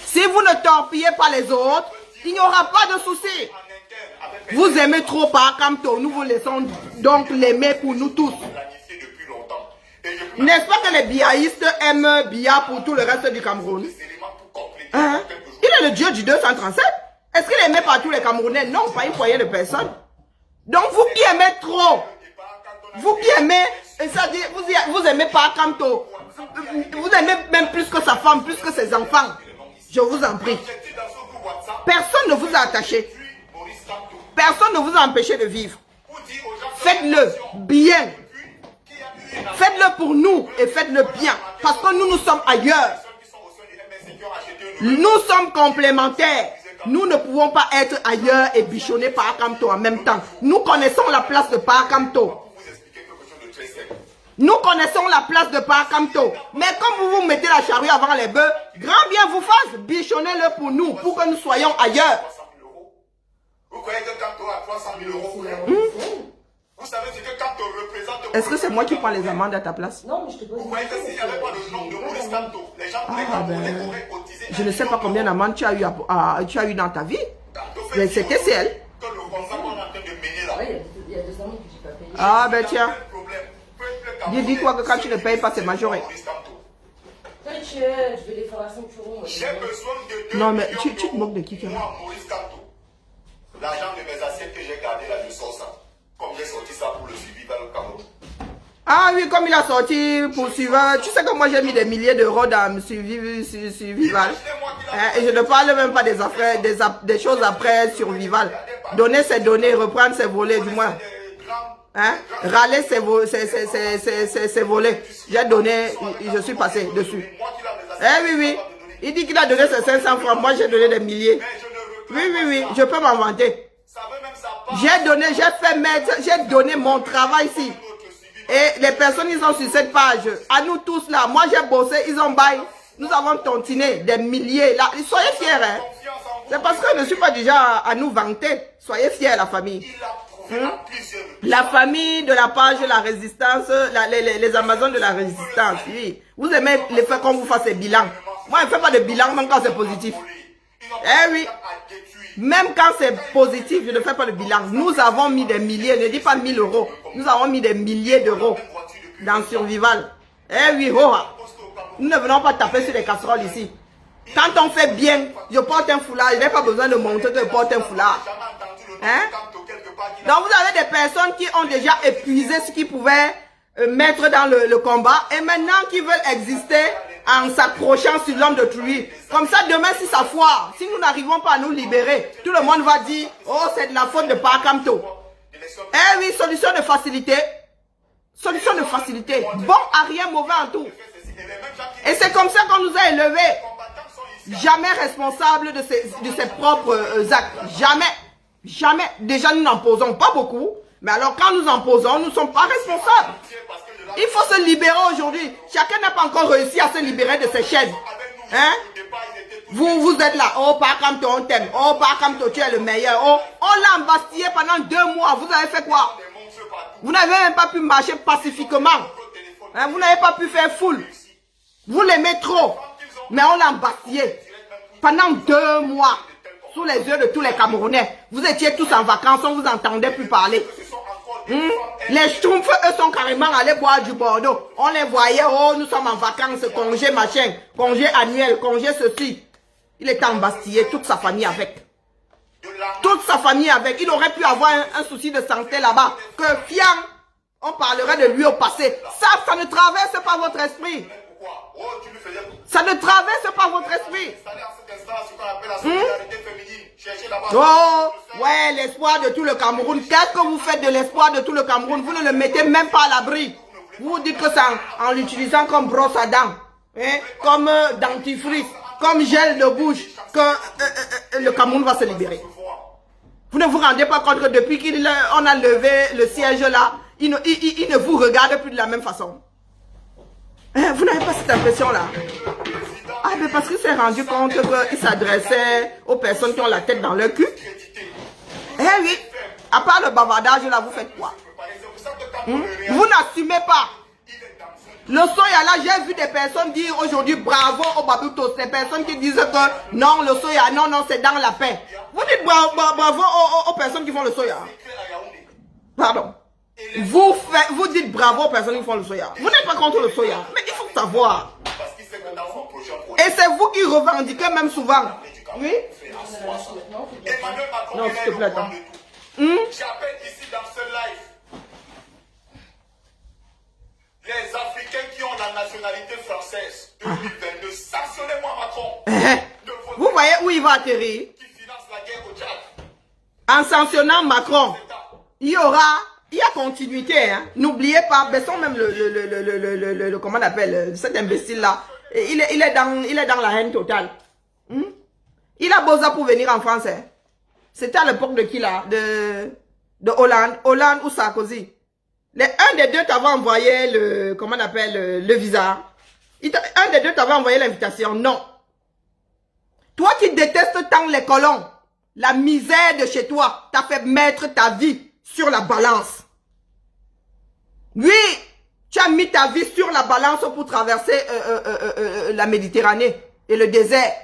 Si vous ne torpillez pas les autres, il n'y aura pas de souci. Vous aimez trop Parakamto, nous vous laissons donc l'aimer pour nous tous. N'est-ce pas que les biaïstes aiment Bia pour tout le reste du Cameroun? Hein? Il est le dieu du 237. Est-ce qu'il est aimé par tous les Camerounais? Non, pas une poignée de personnes. Donc vous qui aimez trop, vous qui aimez, c'est-à-dire vous aimez Parakamto, vous aimez même plus que sa femme, plus que ses enfants. Je vous en prie. Personne ne vous a attaché. Personne ne vous a empêché de vivre. Faites-le bien. Faites-le pour nous et faites-le bien. Parce que nous sommes ailleurs. Nous sommes complémentaires. Nous ne pouvons pas être ailleurs et bichonner Parakamto en même temps. Nous connaissons la place de Parakamto. Nous connaissons la place de Parakamto. Mais comme vous vous mettez la charrue avant les bœufs, grand bien vous fasse, bichonnez-le pour nous, pour que nous soyons ailleurs. Vous croyez que Kamto a 300 000 euros? Vous savez ce que Kamto représente? Est-ce que c'est moi qui prends les amendes à ta place? Non, mais je te pose. Vous croyez que s'il n'y avait pas le nom de Maurice Kamto, les gens auraient cotisé? Je ne sais pas combien d'amendes tu as eu dans ta vie. Mais c'était elle. Que le combat qu'on est en train de mener là. Il y a 2 ans que je n'ai pas payé. Ah ben tiens. Dis-toi que quand tu ne payes pas, c'est majoré. Toi, je vais les faire à 5 euros. J'ai besoin de 2 Non mais tu te moques de qui? moi, Maurice Kamto. L'argent de mes assiettes que j'ai gardé là, je sors ça. Comme j'ai sorti ça pour le suivi vers le Cameroun. Ah oui, comme il a sorti pour suivre. Tu sais que moi j'ai mis des milliers d'euros dans Survival. Et je ne parle même pas des affaires, des choses après Survival. Donner c'est donner, reprendre c'est voler du moins. Hein? Râler c'est voler. J'ai donné, je suis passé dessus. Eh oui, oui. Il dit qu'il a donné ses 500 francs. Moi j'ai donné des milliers. Oui, je peux m'en vanter. J'ai donné, j'ai donné mon travail ici. Et les personnes, ils sont sur cette page. À nous tous là, moi j'ai bossé, ils ont bail. Nous avons tontiné des milliers là. Soyez fiers, hein. C'est parce que je ne suis pas déjà à nous vanter. Soyez fiers, la famille. La famille de la page La Résistance, les Amazones de la Résistance, oui. Vous aimez les faire qu'on vous fasse des bilans. Moi, je ne fais pas de bilan même quand c'est positif. Eh oui. Même quand c'est positif, je ne fais pas de bilan. Nous avons mis des milliers, ne dis pas 1000 euros. Nous avons mis des milliers d'euros dans Survival. Eh oui, oh. Nous ne venons pas taper sur les casseroles ici. Quand on fait bien, je porte un foulard. Je n'ai pas besoin de montrer que je porte un foulard. Hein? Donc vous avez des personnes qui ont déjà épuisé ce qu'ils pouvaient mettre dans le combat. Et maintenant qui veulent exister en s'accrochant sur l'homme de Truy. Comme ça, demain, si ça foire, si nous n'arrivons pas à nous libérer, tout le monde va dire, oh, c'est de la faute de Parakamto. Eh oui, solution de facilité. Solution de facilité. Bon à rien, mauvais en tout. Et c'est comme ça qu'on nous a élevés. Jamais responsable de ses propres actes. Jamais. Jamais. Déjà, nous n'en posons pas beaucoup. Mais alors, quand nous en posons, nous ne sommes pas responsables. Il faut se libérer aujourd'hui. Chacun n'a pas encore réussi à se libérer de ses chaînes. Hein? Vous êtes là. Oh, Parakamto, on t'aime. Oh, Parakamto, tu es le meilleur. Oh, on l'a embastillé pendant 2 mois. Vous avez fait quoi? Vous n'avez même pas pu marcher pacifiquement. Hein? Vous n'avez pas pu faire foule. Vous l'aimez trop. Mais on l'a embastillé. Pendant 2 mois. Sous les yeux de tous les Camerounais. Vous étiez tous en vacances. On vous entendait plus parler. Les Schtroumpfs, eux, sont carrément allés boire du Bordeaux. On les voyait, oh, nous sommes en vacances, congé machin, congé annuel, congé ceci. Il était embastillé, toute sa famille avec. Toute sa famille avec. Il aurait pu avoir un souci de santé là-bas. Que fiant, On parlera de lui au passé. Ça ne traverse pas votre esprit. Pourquoi? Oh, tu lui faisais... Ça ne traverse pas votre esprit. C'est-à-dire à cet instant, ce qu'on appelle la solidarité féminine. Cherchez d'abord... Oh, ouais, l'espoir de tout le Cameroun. Qu'est-ce que vous faites de l'espoir de tout le Cameroun? Vous ne le mettez même pas à l'abri. Vous dites que c'est en l'utilisant comme brosse à dents, hein, comme dentifrice, comme gel de bouche, que le Cameroun va se libérer. Vous ne vous rendez pas compte que depuis qu'on a levé le siège là, il ne vous regarde plus de la même façon. Hein, vous n'avez pas cette impression-là? Ah, mais parce qu'il s'est rendu compte qu'il s'adressait aux personnes qui ont la tête dans leur cul. Eh oui, à part le bavardage là, vous faites quoi? Vous n'assumez pas. Le soya là, j'ai vu des personnes dire aujourd'hui bravo au Baboutos. Des personnes qui disent que non, le soya, non, c'est dans la paix. Vous dites bravo aux personnes qui font le soya. Pardon. Vous dites bravo aux personnes qui font le soya. Vous n'êtes pas contre le soya, mais il faut savoir. Et c'est vous qui revendiquez même souvent. Oui? Non, s'il te plaît. J'appelle ici dans ce live les Africains qui ont la nationalité française 2022. Sanctionnez-moi Macron. Vous voyez où il va atterrir? Qui finance la guerre au Tchad. En sanctionnant Macron, il y a continuité. Hein. N'oubliez pas, baissons même comment on appelle cet imbécile-là. Il est dans la haine totale. Il a beau ça pour venir en France. Hein. C'était à l'époque de qui là? De Hollande ou Sarkozy. Un des deux t'avait envoyé le visa. Un des deux t'avait envoyé l'invitation. Non. Toi qui détestes tant les colons, la misère de chez toi t'a fait mettre ta vie sur la balance. Oui, tu as mis ta vie sur la balance pour traverser la Méditerranée et le désert.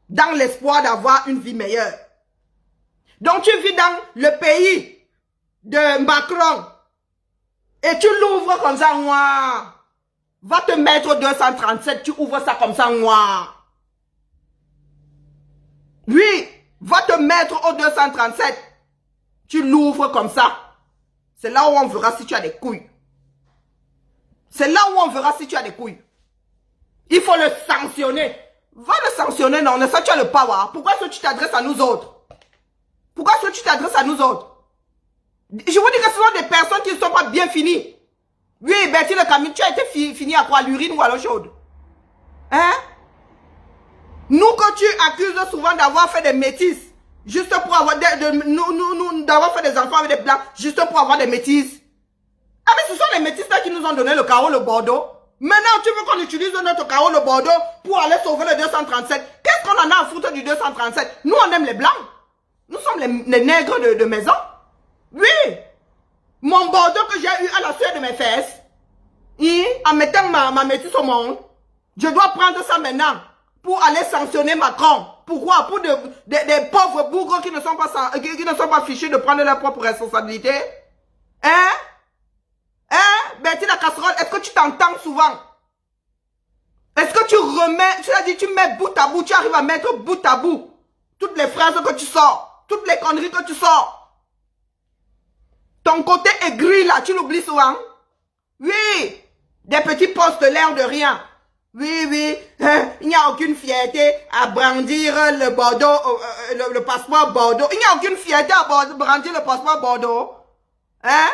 Dans l'espoir d'avoir une vie meilleure. Donc tu vis dans le pays de Macron. Et tu l'ouvres comme ça, moi. Va te mettre au 237, tu ouvres ça comme ça, moi. Oui, va te mettre au 237. Tu l'ouvres comme ça. C'est là où on verra si tu as des couilles. C'est là où on verra si tu as des couilles. Il faut le sanctionner. Va le sanctionner, non, ça tu as le power. Pourquoi est-ce que tu t'adresses à nous autres? Pourquoi est-ce que tu t'adresses à nous autres? Je vous dis que ce sont des personnes qui ne sont pas bien finies. Oui, Bertie le Camille, tu as été fini à quoi? L'urine ou à l'eau chaude? Hein? Nous que tu accuses souvent d'avoir fait des métisses, juste pour avoir d'avoir fait des enfants avec des blancs, juste pour avoir des métisses. Ah mais ce sont les métisses là qui nous ont donné le carreau, le Bordeaux. Maintenant, tu veux qu'on utilise notre carreau, le Bordeaux, pour aller sauver le 237. Qu'est-ce qu'on en a à foutre du 237? Nous, on aime les blancs. Nous sommes les nègres de maison. Oui. Mon Bordeaux que j'ai eu à la sueur de mes fesses, en mettant ma métisse au monde, je dois prendre ça maintenant pour aller sanctionner Macron. Pourquoi? Pour des pauvres bougres qui ne sont pas fichus de prendre leur propre responsabilité. Hein? Bertie la casserole, est-ce que tu t'entends souvent? Est-ce que tu remets, tu as dit, tu mets bout à bout, tu arrives à mettre bout à bout toutes les phrases que tu sors, toutes les conneries que tu sors. Ton côté aigri là, tu l'oublies souvent. Oui, des petits postes l'air de rien. Oui, il n'y a aucune fierté à brandir le Bordeaux, le passeport Bordeaux. Il n'y a aucune fierté à brandir le passeport Bordeaux. Hein?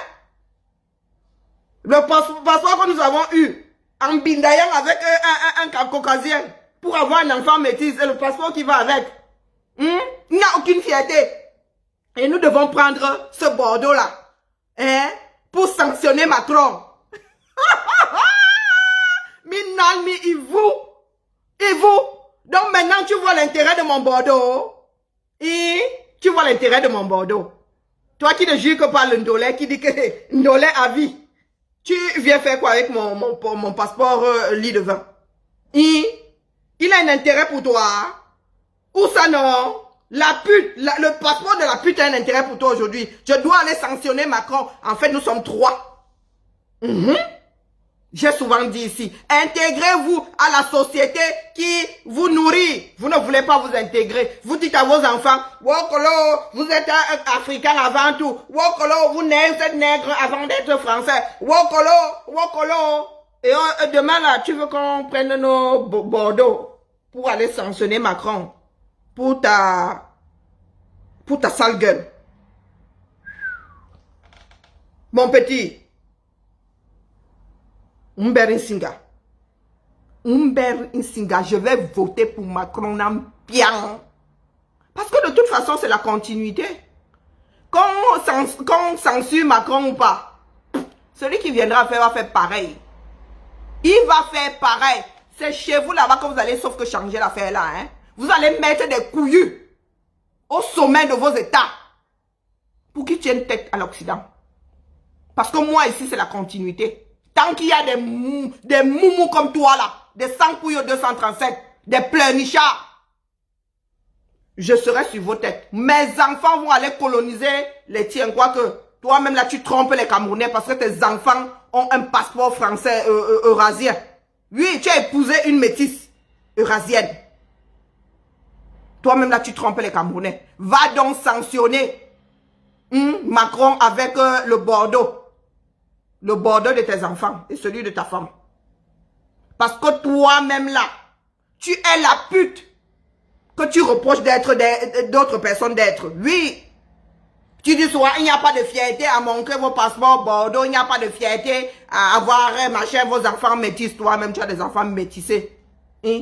Le passeport que nous avons eu en bindaillant avec un caucasien pour avoir un enfant métis et le passeport qui va avec. Il n'y a aucune fierté. Et nous devons prendre ce Bordeaux-là pour sanctionner Macron. Minalmi, et vous. Donc maintenant, tu vois l'intérêt de mon Bordeaux. Tu vois l'intérêt de mon Bordeaux. Toi qui ne jures que par le Ndolé, qui dit que Ndolé à vie. Tu viens faire quoi avec mon passeport lit de vin? Il a un intérêt pour toi. Ou ça non? La pute, le passeport de la pute a un intérêt pour toi aujourd'hui. Je dois aller sanctionner Macron. En fait, nous sommes 3. J'ai souvent dit ici, intégrez-vous à la société qui vous nourrit. Vous ne voulez pas vous intégrer. Vous dites à vos enfants, Wokolo, vous êtes africain avant tout. Wokolo, vous êtes nègre avant d'être français. Wokolo, Wokolo. Et demain là, tu veux qu'on prenne nos Bordeaux pour aller sanctionner Macron pour ta sale gueule. Mon petit, Umber Nsinga, je vais voter pour Macron bien. Parce que de toute façon, c'est la continuité. Qu'on censure Macron ou pas, celui qui viendra faire va faire pareil. Il va faire pareil. C'est chez vous là-bas que vous allez sauf que changer l'affaire là. Hein? Vous allez mettre des couillus au sommet de vos États pour qu'ils tiennent tête à l'Occident. Parce que moi ici, c'est la continuité. Tant qu'il y a des moumous comme toi là, des sans-couilles 237, des pleurnichards, je serai sur vos têtes. Mes enfants vont aller coloniser les tiens. Quoique, toi-même là, tu trompes les Camerounais parce que tes enfants ont un passeport français eurasien. Oui, tu as épousé une métisse eurasienne. Toi-même là, tu trompes les Camerounais. Va donc sanctionner Macron avec le Bordeaux. Le Bordeaux de tes enfants et celui de ta femme. Parce que toi-même là, tu es la pute que tu reproches d'être d'autres personnes d'être. Oui. Tu dis souvent, il n'y a pas de fierté à montrer vos passeports Bordeaux, il n'y a pas de fierté à avoir machin, vos enfants métis. Toi-même, tu as des enfants métissés. Hein?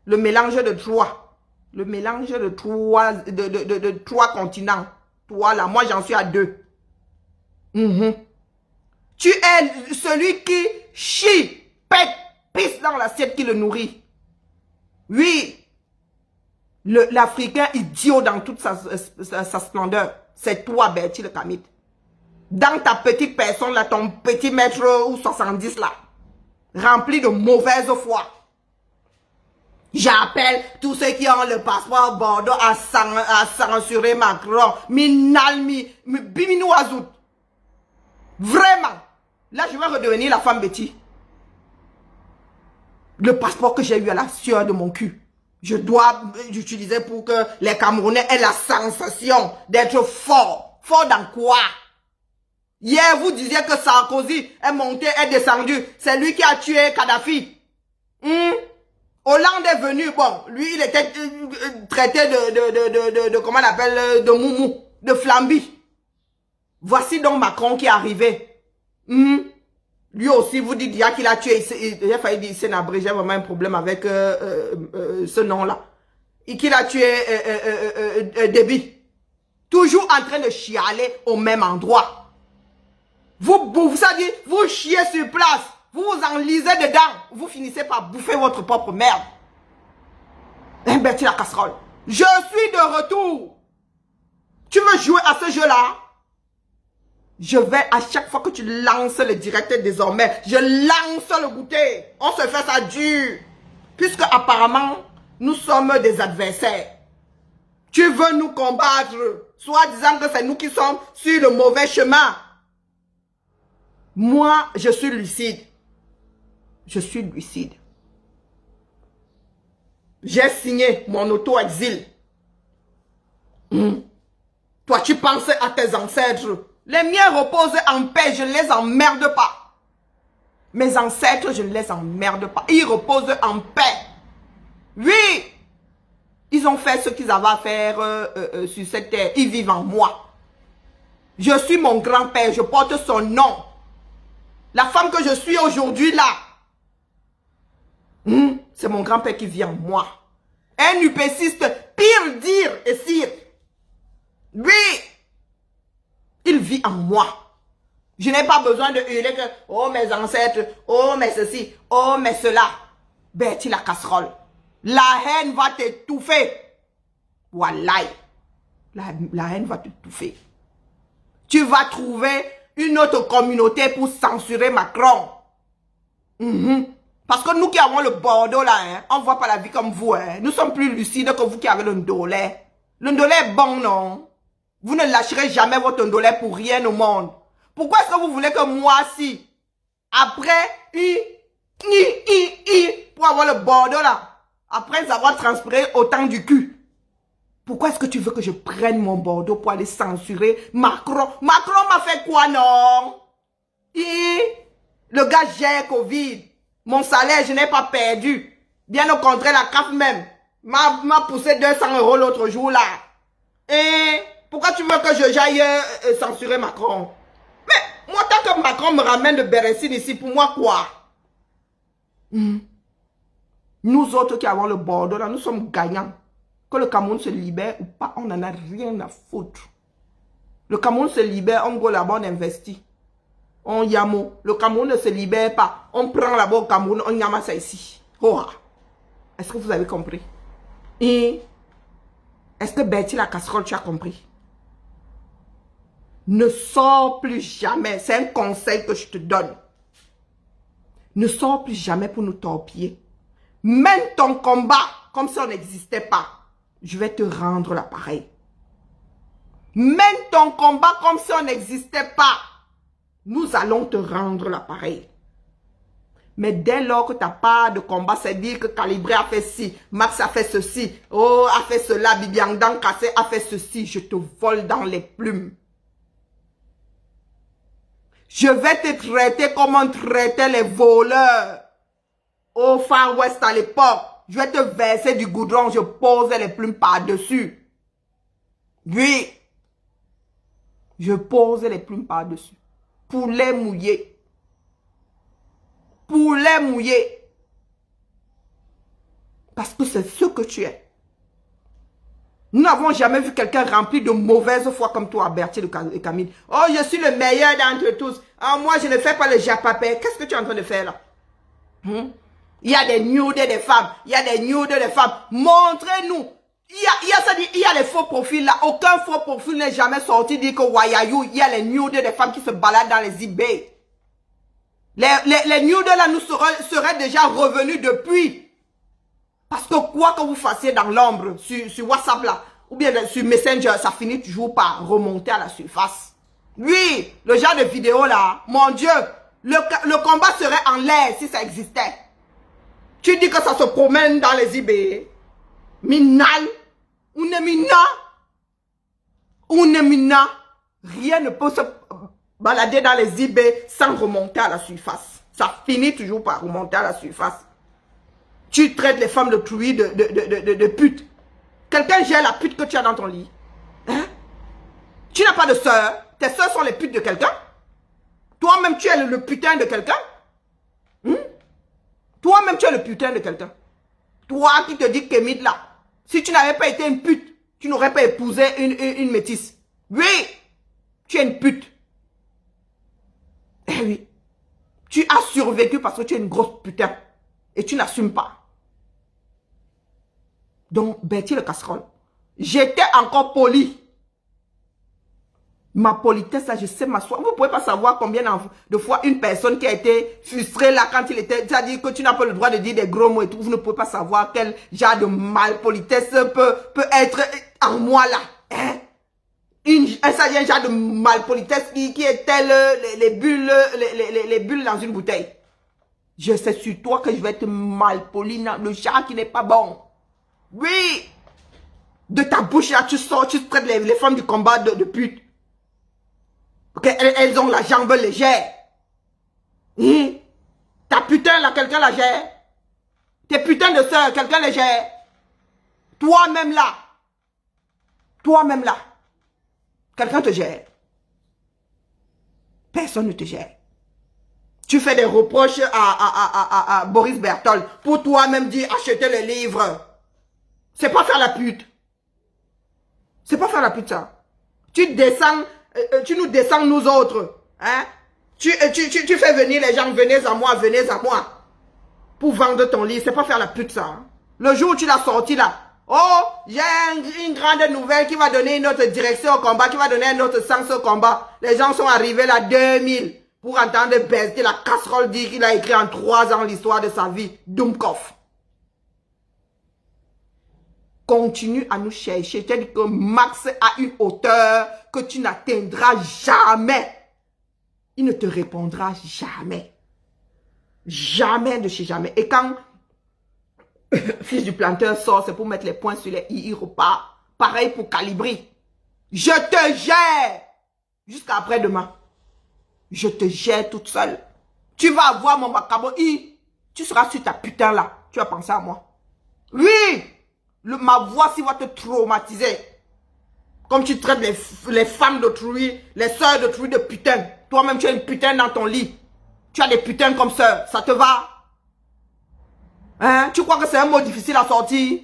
Le mélange de trois. Le mélange de trois continents. Toi là, moi j'en suis à 2. Tu es celui qui chie, pète, pisse dans l'assiette qui le nourrit. Oui. L'Africain idiot dans toute sa splendeur. C'est toi, Bertie le Kamit. Dans ta petite personne, là, ton petit mètre ou 70 là. Rempli de mauvaise foi. J'appelle tous ceux qui ont le passeport Bordeaux à censurer Macron. Minalmi, biminou azout. Vraiment. Là, je vais redevenir la femme Betty. Le passeport que j'ai eu à la sueur de mon cul. Je dois l'utiliser pour que les Camerounais aient la sensation d'être forts. Fort dans quoi? Hier, vous disiez que Sarkozy est monté, est descendu. C'est lui qui a tué Kadhafi. Hollande est venu. Bon, lui, il était traité de comment on appelle, de moumou, de flambi. Voici donc Macron qui est arrivé. Lui aussi, vous dites qu'il a tué, il a failli dire Sénabré, j'ai vraiment un problème avec ce nom-là. Et qu'il a tué Déby. Toujours en train de chialer au même endroit. Vous savez, vous chiez sur place, vous vous enlisez dedans, vous finissez par bouffer votre propre merde. Bertie la casserole. Je suis de retour. Tu veux jouer à ce jeu-là? Je vais, à chaque fois que tu lances le direct désormais, je lance le goûter. On se fait ça dur. Puisque apparemment, nous sommes des adversaires. Tu veux nous combattre, soit disant que c'est nous qui sommes sur le mauvais chemin. Moi, je suis lucide. Je suis lucide. J'ai signé mon auto-exil. Toi, tu pensais à tes ancêtres. Les miens reposent en paix, je ne les emmerde pas. Mes ancêtres, je ne les emmerde pas. Ils reposent en paix. Oui. Ils ont fait ce qu'ils avaient à faire sur cette terre. Ils vivent en moi. Je suis mon grand-père, je porte son nom. La femme que je suis aujourd'hui là, c'est mon grand-père qui vit en moi. Un upéciste, pire dire et cire. Oui. Il vit en moi. Je n'ai pas besoin de hurler que, oh mes ancêtres, oh mais ceci, oh mais cela. Bertie la casserole. La haine va t'étouffer. Wallahi. La haine va t'étouffer. Tu vas trouver une autre communauté pour censurer Macron. Parce que nous qui avons le Bordeaux là, hein, on ne voit pas la vie comme vous. Hein. Nous sommes plus lucides que vous qui avez le Ndolé. Le Ndolé est bon, non? Vous ne lâcherez jamais votre Ndolé pour rien au monde. Pourquoi est-ce que vous voulez que moi, si Après, pour avoir le bordeaux là. Après avoir transpiré autant du cul. Pourquoi est-ce que tu veux que je prenne mon bordeaux pour aller censurer Macron? Macron m'a fait quoi, non? Le gars gère Covid. Mon salaire, je n'ai pas perdu. Bien au contraire, la CAF même m'a poussé 200 € l'autre jour là. Et pourquoi tu veux que j'aille censurer Macron? Mais moi, tant que Macron me ramène de Bérécine ici, pour moi quoi? Nous autres qui avons le bordeaux là, nous sommes gagnants. Que le Cameroun se libère ou pas, on n'en a rien à foutre. Le Cameroun se libère, on go là-bas, on investit. On yamo. Le Cameroun ne se libère pas. On prend là-bas au Cameroun, on yama ça ici. Oh. Est-ce que vous avez compris? Et est-ce que Betty la casserole, tu as compris? Ne sors plus jamais. C'est un conseil que je te donne. Ne sors plus jamais pour nous torpiller. Mène ton combat comme si on n'existait pas. Je vais te rendre l'appareil. Mène ton combat comme si on n'existait pas. Nous allons te rendre l'appareil. Mais dès lors que tu n'as pas de combat, c'est dire que Calibré a fait ci, Max a fait ceci, oh, a fait cela, Bibiangdan Kassé a fait ceci, je te vole dans les plumes. Je vais te traiter comme on traitait les voleurs au Far West à l'époque. Je vais te verser du goudron, je pose les plumes par-dessus. Oui. Je pose les plumes par-dessus. Poulet mouillé. Poulet mouillé. Parce que c'est ce que tu es. Nous n'avons jamais vu quelqu'un rempli de mauvaise foi comme toi, Bertie et Camille. Oh, je suis le meilleur d'entre tous. Oh, moi, je ne fais pas le japapé. Qu'est-ce que tu es en train de faire là? Il y a des nudes des femmes. Il y a des nudes des femmes. Montrez-nous. Il y a les faux profils là. Aucun faux profil n'est jamais sorti dire que Wayayou, il y a les nudes des femmes qui se baladent dans les eBay. Les nudes là nous seraient déjà revenus depuis. Parce que quoi que vous fassiez dans l'ombre, sur WhatsApp là, ou bien sur Messenger, ça finit toujours par remonter à la surface. Oui, le genre de vidéo là, mon Dieu, le combat serait en l'air si ça existait. Tu dis que ça se promène dans les eBay. Minal, Ounemina, rien ne peut se balader dans les eBay sans remonter à la surface. Ça finit toujours par remonter à la surface. Tu traites les femmes de truies, de putes. Quelqu'un gère la pute que tu as dans ton lit. Hein? Tu n'as pas de soeur. Tes soeurs sont les putes de quelqu'un. Toi-même, tu es le putain de quelqu'un. Toi-même, tu es le putain de quelqu'un. Toi qui te dis Kémid là. Si tu n'avais pas été une pute, tu n'aurais pas épousé une métisse. Oui, tu es une pute. Eh oui. Tu as survécu parce que tu es une grosse putain. Et tu n'assumes pas. Donc, Betty le casserole. J'étais encore poli. Ma politesse, là, je sais m'asseoir. Vous ne pouvez pas savoir combien de fois une personne qui a été frustrée là quand il était... C'est-à-dire que tu n'as pas le droit de dire des gros mots et tout. Vous ne pouvez pas savoir quel genre de malpolitesse peut être en moi là. Hein? Un genre de malpolitesse qui est tel les bulles dans une bouteille. Je sais sur toi que je vais être malpoli, le genre qui n'est pas bon. Oui. De ta bouche là, tu sors, tu traites les femmes du combat de pute. Okay, elles ont la jambe légère. Ta putain là, quelqu'un la gère. Tes putains de soeurs, quelqu'un les gère. Toi-même là. Toi-même là. Quelqu'un te gère. Personne ne te gère. Tu fais des reproches à Boris Berthold pour toi-même dire acheter les livres. C'est pas faire la pute. C'est pas faire la pute ça. Tu descends, tu nous descends nous autres. Hein? Tu fais venir les gens, venez à moi. Pour vendre ton livre, c'est pas faire la pute ça. Hein? Le jour où tu l'as sorti là. Oh, j'ai une grande nouvelle qui va donner une autre direction au combat, qui va donner un autre sens au combat. Les gens sont arrivés là 2000 pour entendre Bertie la casserole dire qu'il a écrit en 3 ans l'histoire de sa vie. Dumkov. Continue à nous chercher. Tu dis que Max a une hauteur que tu n'atteindras jamais. Il ne te répondra jamais. Jamais de chez jamais. Et quand fils du planteur sort, c'est pour mettre les points sur les i, il repart. Pareil pour Calibri. Je te gère jusqu'à après-demain. Je te gère toute seule. Tu vas avoir mon macabo i. Tu seras sur ta putain là. Tu vas penser à moi. Oui. Ma voix si va te traumatiser. Comme tu traites les femmes d'autrui, les soeurs d'autrui de putain. Toi-même, tu as une putain dans ton lit. Tu as des putains comme ça. Ça te va? Hein? Tu crois que c'est un mot difficile à sortir?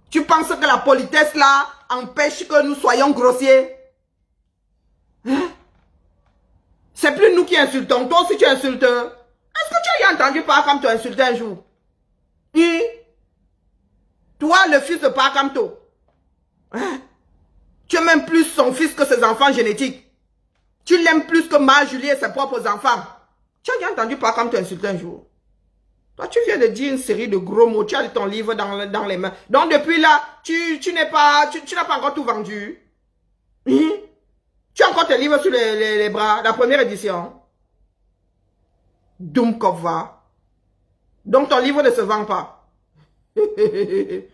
Tu penses que la politesse là empêche que nous soyons grossiers? Hein? C'est plus nous qui insultons. Toi aussi tu insultes. Est-ce que tu as entendu Parakamto insulter un jour? Oui. Toi, le fils de Parakamto. Hein? Tu aimes même plus son fils que ses enfants génétiques. Tu l'aimes plus que Julie et ses propres enfants. Tu as entendu Parakamto insulter un jour? Toi, tu viens de dire une série de gros mots. Tu as ton livre dans les mains. Donc, depuis là, tu n'as pas encore tout vendu. Tu as encore tes livres sur les bras. La première édition. Doumkova. Donc, ton livre ne se vend pas. Fallait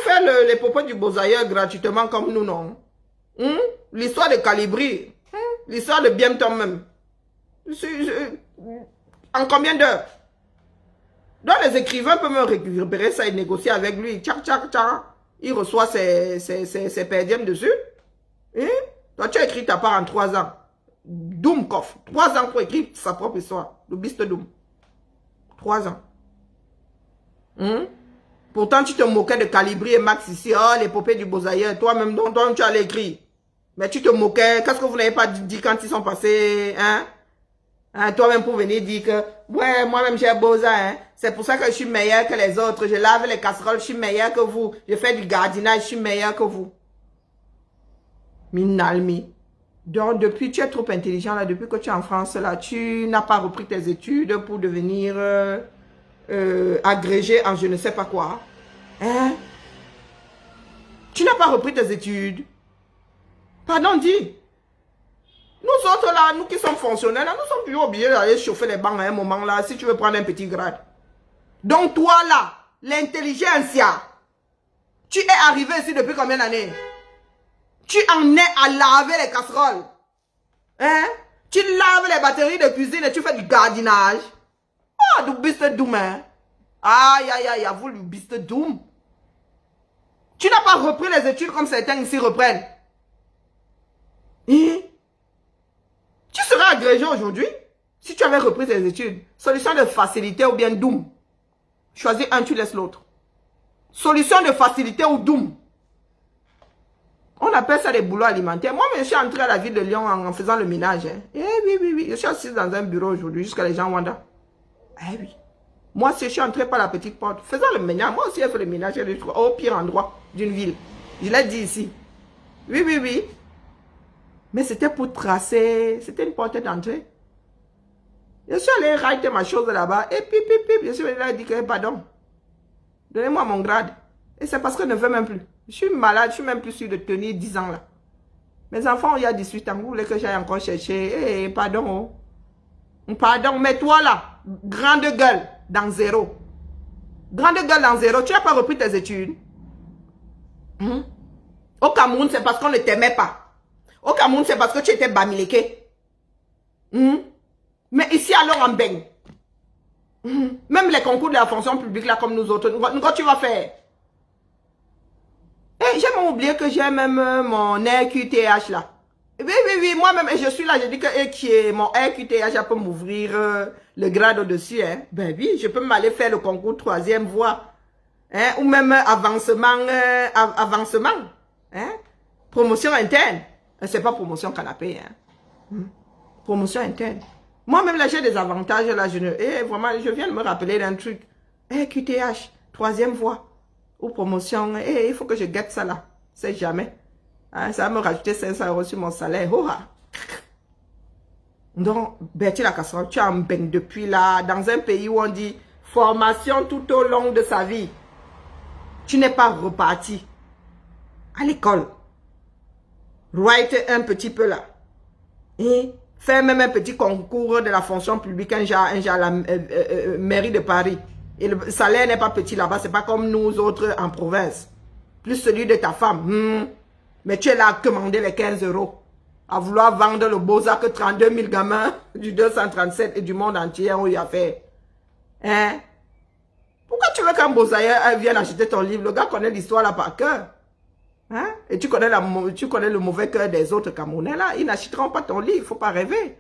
faire les popos du Beaux-Ailleurs gratuitement comme nous, non? L'histoire de Calibri. L'histoire de Bientom même. En combien d'heures? Donc les écrivains peuvent me récupérer ça et négocier avec lui. Tchac, tchac, tchac. Il reçoit ses perdièmes dessus. Toi, tu as écrit ta part en 3 ans. Doumkov. 3 ans pour écrire sa propre histoire. Le Biste Doum. 3 ans. Pourtant, tu te moquais de Calibri et Max ici. Oh, l'épopée du Beaux-Ailleurs. Toi-même, donc tu as écrit. Mais tu te moquais. Qu'est-ce que vous n'avez pas dit quand ils sont passés, hein? Toi-même pour venir dire que, ouais, moi-même j'ai beau hein. C'est pour ça que je suis meilleur que les autres. Je lave les casseroles, je suis meilleur que vous. Je fais du gardinage, je suis meilleur que vous. Minalmi. Donc, depuis, tu es trop intelligent là, depuis que tu es en France là, tu n'as pas repris tes études pour devenir agrégé en je ne sais pas quoi. Hein? Tu n'as pas repris tes études. Pardon, dis. Nous autres là, nous qui sommes fonctionnaires, là, nous sommes toujours obligés d'aller chauffer les bancs à un moment là, si tu veux prendre un petit grade. Donc toi là, l'intelligentsia, tu es arrivé ici depuis combien d'années? Tu en es à laver les casseroles. Hein? Tu laves les batteries de cuisine et tu fais du gardinage. Ah, du biste doum, hein? Aïe, aïe, aïe, avoue le biste doum. Tu n'as pas repris les études comme certains ici reprennent. Tu serais agrégé aujourd'hui si tu avais repris tes études. Solution de facilité ou bien doom. Choisis un, tu laisses l'autre. Solution de facilité ou doom. On appelle ça des boulots alimentaires. Moi, je suis entré à la ville de Lyon en faisant le ménage. Hein. Eh oui, oui, oui. Je suis assise dans un bureau aujourd'hui jusqu'à les gens Wanda. Eh oui. Moi, si je suis entré par la petite porte, faisant le ménage, moi aussi, j'ai fait le ménage au pire endroit d'une ville. Je l'ai dit ici. Oui, oui, oui. Mais c'était pour tracer, c'était une porte d'entrée. Je suis allé rater ma chose là-bas et pip, pip, pip. Je suis venu là et dit que pardon, donnez-moi mon grade. Et c'est parce que je ne veux même plus. Je suis malade, je suis même plus sûr de tenir 10 ans là. Mes enfants, il y a 18 ans, vous voulez que j'aille encore chercher. Eh, pardon. Pardon, mais toi là, grande gueule dans zéro. Grande gueule dans zéro, tu n'as pas repris tes études. Au Cameroun, c'est parce qu'on ne t'aimait pas. Au Cameroun, c'est parce que tu étais bamileke. Mais ici, alors, on baigne. Même les concours de la fonction publique, là, comme nous autres, quand tu vas faire. Et j'ai même oublié que j'ai même mon RQTH, là. Oui, oui, oui, moi-même, je suis là, je dis que mon RQTH peut m'ouvrir le grade au-dessus. Hein. Ben oui, je peux m'aller faire le concours 3e voie. Hein, ou même avancement. Hein, promotion interne. C'est pas promotion canapé. Hein. Promotion interne. Moi-même, là, j'ai des avantages. Là, vraiment, je viens de me rappeler d'un truc. QTH, 3e voie. Ou promotion. Il faut que je guette ça là. C'est jamais. Hein, ça va me rajouter 500 € sur mon salaire. Donc, Bertie la casserole, tu es en bain depuis là. Dans un pays où on dit formation tout au long de sa vie. Tu n'es pas reparti à l'école. Write un petit peu là. Et faire même un petit concours de la fonction publique, un genre à la mairie de Paris. Et le salaire n'est pas petit là-bas, c'est pas comme nous autres en province. Plus celui de ta femme. Mais tu es là à commander les 15 €. À vouloir vendre le Beaux-Arts que 32 000 gamins du 237 et du monde entier ont eu à faire. Hein? Pourquoi tu veux qu'un Beaux-Arts vienne acheter ton livre? Le gars connaît l'histoire là par cœur. Hein? Et tu connais le mauvais cœur des autres Camerounais là. Ils n'achèteront pas ton livre, il ne faut pas rêver.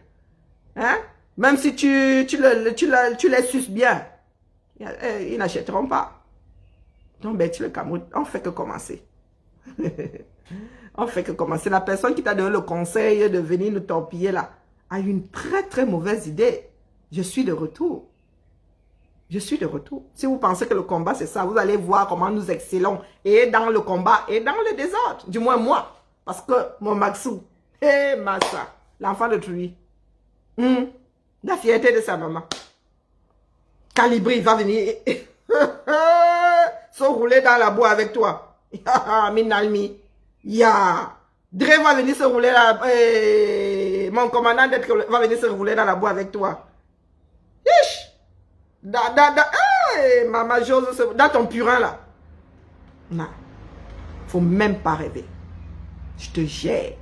Hein? Même si tu les suces bien. Ils n'achèteront pas. Donc, Betty le Cameroun, on fait que commencer. On fait que commencer. La personne qui t'a donné le conseil de venir nous torpiller là a une très très mauvaise idée. Je suis de retour. Je suis de retour. Si vous pensez que le combat c'est ça, vous allez voir comment nous excellons et dans le combat et dans le désordre. Du moins moi. Parce que mon Maxou, Massa, l'enfant de Truy, la fierté de sa maman. Calibri va venir se rouler dans la boue avec toi. Minalmi. Ya. Dre va venir se rouler là. Mon commandant va venir se rouler dans la boue avec toi. Yish. Maman Jose, dans ton purin là. Non. Faut même pas rêver. Je te gère.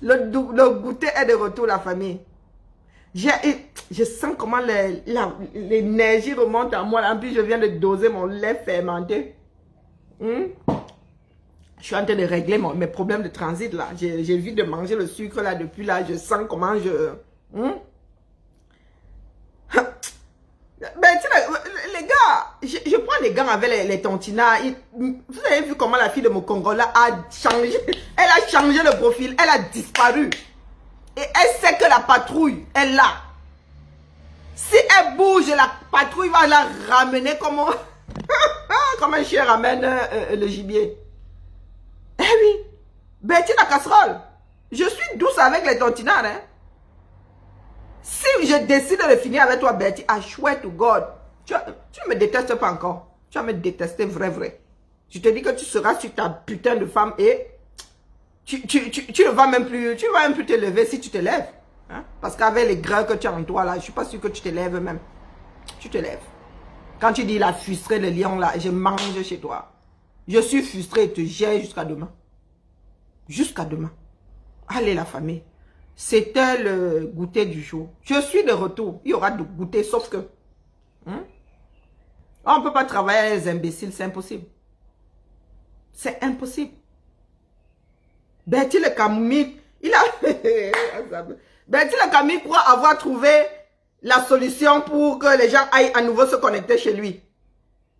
Le goûter est de retour, la famille. Je sens comment l'énergie remonte en moi. En plus, je viens de doser mon lait fermenté. Je suis en train de régler mes problèmes de transit là. J'ai vu de manger le sucre là depuis là. Je sens comment je... Ben, les gars, je prends les gants avec les tontinats. Vous avez vu comment la fille de mon Congo là a changé. Elle a changé le profil. Elle a disparu. Et elle sait que la patrouille est là. Si elle bouge, la patrouille va la ramener comme un chien ramène le gibier. Eh oui. Betty la casserole. Je suis douce avec les tontinats, hein. Si je décide de finir avec toi, Betty, I swear to God, tu ne me détestes pas encore. Tu vas me détester vrai. Je te dis que tu seras sur ta putain de femme et tu ne vas même plus, te lever si tu te lèves. Hein? Parce qu'avec les grains que tu as en toi là, je ne suis pas sûr que tu te lèves même. Tu te lèves. Quand tu dis il a frustré le lion là, je mange chez toi. Je suis frustré et te gère jusqu'à demain. Jusqu'à demain. Allez la famille. C'était le goûter du jour. Je suis de retour. Il y aura de goûter, sauf que... on ne peut pas travailler avec les imbéciles, c'est impossible. C'est impossible. Betty le Camille, il a... Betty le Camille croit avoir trouvé la solution pour que les gens aillent à nouveau se connecter chez lui.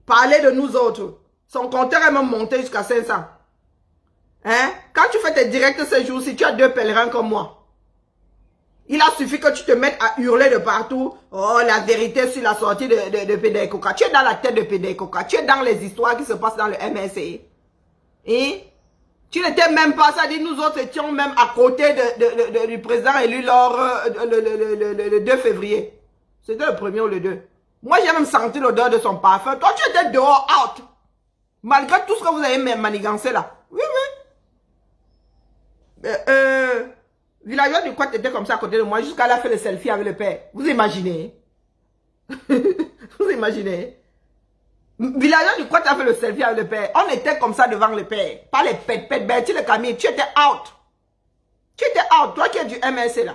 Parler de nous autres. Son compteur est même monté jusqu'à 500. Hein? Quand tu fais tes directs ces jours-ci, tu as 2 pèlerins comme moi. Il a suffi que tu te mettes à hurler de partout. Oh, la vérité sur la sortie de PDA Coca. Tu es dans la tête de PDA Coca. Tu es dans les histoires qui se passent dans le MSC. Et tu n'étais même pas, ça dit, nous autres étions même à côté du président élu lors le 2 février. C'était le 1er ou le 2. Moi, j'ai même senti l'odeur de son parfum. Toi, tu étais dehors, out. Malgré tout ce que vous avez manigancé là. Oui. Villageois du Quat était comme ça à côté de moi jusqu'à la fait le selfie avec le père. Vous imaginez? Vous imaginez? Villageois du Quat a fait le selfie avec le père. On était comme ça devant le père. Pas les pètes, Betty le Camille. Tu étais out. Tu étais out. Toi qui es du MSC là.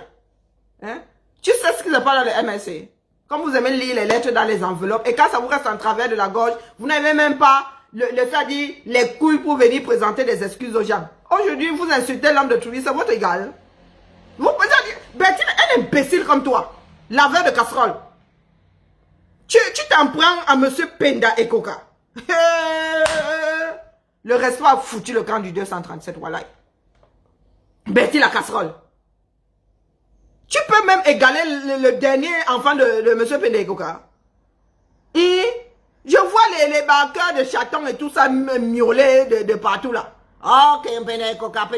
Hein? Tu sais ce qui se passe dans le MSC. Comme vous aimez lire les lettres dans les enveloppes. Et quand ça vous reste en travers de la gorge, vous n'avez même pas le fait de dire les couilles pour venir présenter des excuses aux gens. Aujourd'hui, vous insultez l'homme de Truy, c'est votre égal. Vous pouvez dire, Betty, un imbécile comme toi, laveur de casserole. Tu t'en prends à monsieur Penda et Coca. Le respect a foutu le camp du 237, voilà. Betty la casserole. Tu peux même égaler le dernier enfant de monsieur Penda et Coca. Et je vois les barqueurs de chatons et tout ça miauler de partout là. Ok, Penda et Coca.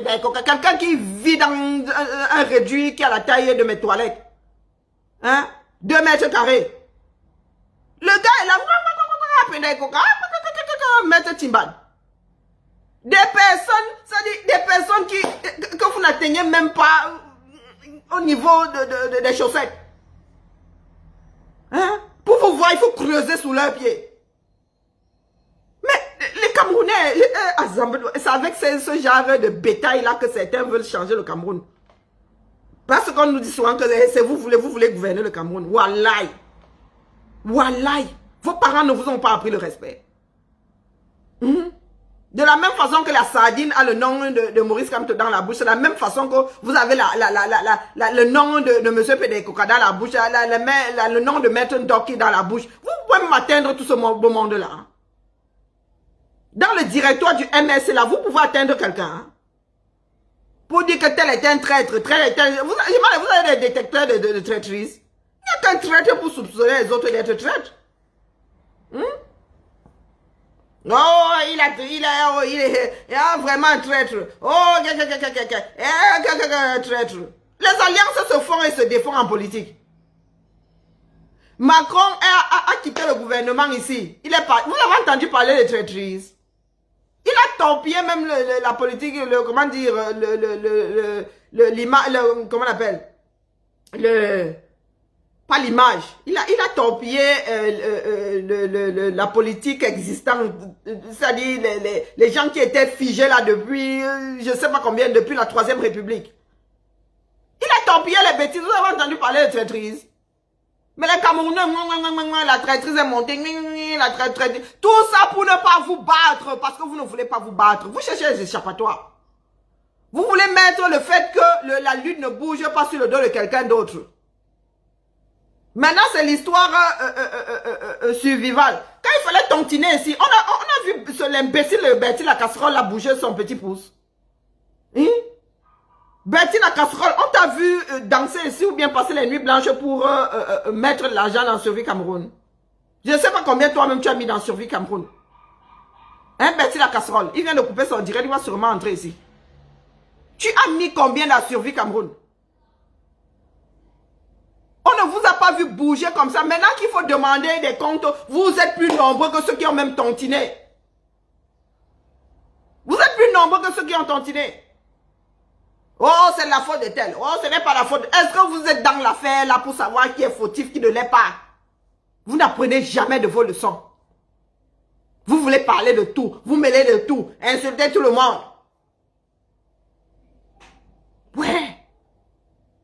Quelqu'un qui vit dans un réduit qui a la taille de mes toilettes. Hein? 2 mètres carrés. Le gars est là. Penda et Coca. Maître Timban. Des personnes, ça dit, des personnes que vous n'atteignez même pas. au niveau des chaussettes. Hein? Pour vous voir, il faut creuser sous leurs pieds. Mais les Camerounais, c'est avec ce genre de bétail-là que certains veulent changer le Cameroun. Parce qu'on nous dit souvent que c'est vous voulez gouverner le Cameroun. Wallahi. Wallahi. Vos parents ne vous ont pas appris le respect. De la même façon que la sardine a le nom de Maurice Kamto dans la bouche, c'est la même façon que vous avez le nom de M. Pédé-Koka dans la bouche, le nom de Maître Ndoki dans la bouche. Vous pouvez m'atteindre tout ce beau monde-là. Dans le directoire du MS, là, vous pouvez atteindre quelqu'un. Hein? Pour dire que tel est un traître, vous avez des détecteurs de traîtrise. Il n'y a qu'un traître pour soupçonner les autres d'être traîtres. Oh, il est vraiment un traître. Oh, traître. Les alliances se font et se défont en politique. Macron a quitté le gouvernement ici. Vous avez entendu parler de traîtrise. Il a torpillé même la politique, comment dire, comment on appelle, pas l'image. Il a torpillé la politique existante, c'est-à-dire les gens qui étaient figés là depuis, je ne sais pas combien, depuis la 3e République. Il a torpillé les bêtises. Vous avez entendu parler de traîtrise. Mais les Camerounais, la traîtrise est montée, la traîtrise. Tout ça pour ne pas vous battre, parce que vous ne voulez pas vous battre. Vous cherchez les échappatoires. Vous voulez mettre le fait que la lutte ne bouge pas sur le dos de quelqu'un d'autre. Maintenant, c'est l'histoire survivale. Quand il fallait tontiner ici, on a vu l'imbécile Bertie la casserole a bougé son petit pouce. Bertie la casserole, on t'a vu danser ici ou bien passer les nuits blanches pour mettre l'argent dans Survie Cameroun. Je ne sais pas combien toi-même tu as mis dans Survie Cameroun. Hein, Bertie la casserole, il vient de couper son direct, il va sûrement entrer ici. Tu as mis combien dans Survie Cameroun? On ne vous a pas vu bouger comme ça. Maintenant qu'il faut demander des comptes, vous êtes plus nombreux que ceux qui ont même tontiné. Vous êtes plus nombreux que ceux qui ont tontiné. Oh, c'est la faute de tel. Oh, ce n'est pas la faute. Est-ce que vous êtes dans l'affaire là pour savoir qui est fautif, qui ne l'est pas? Vous n'apprenez jamais de vos leçons. Vous voulez parler de tout. Vous mêlez de tout. Insultez tout le monde. Ouais.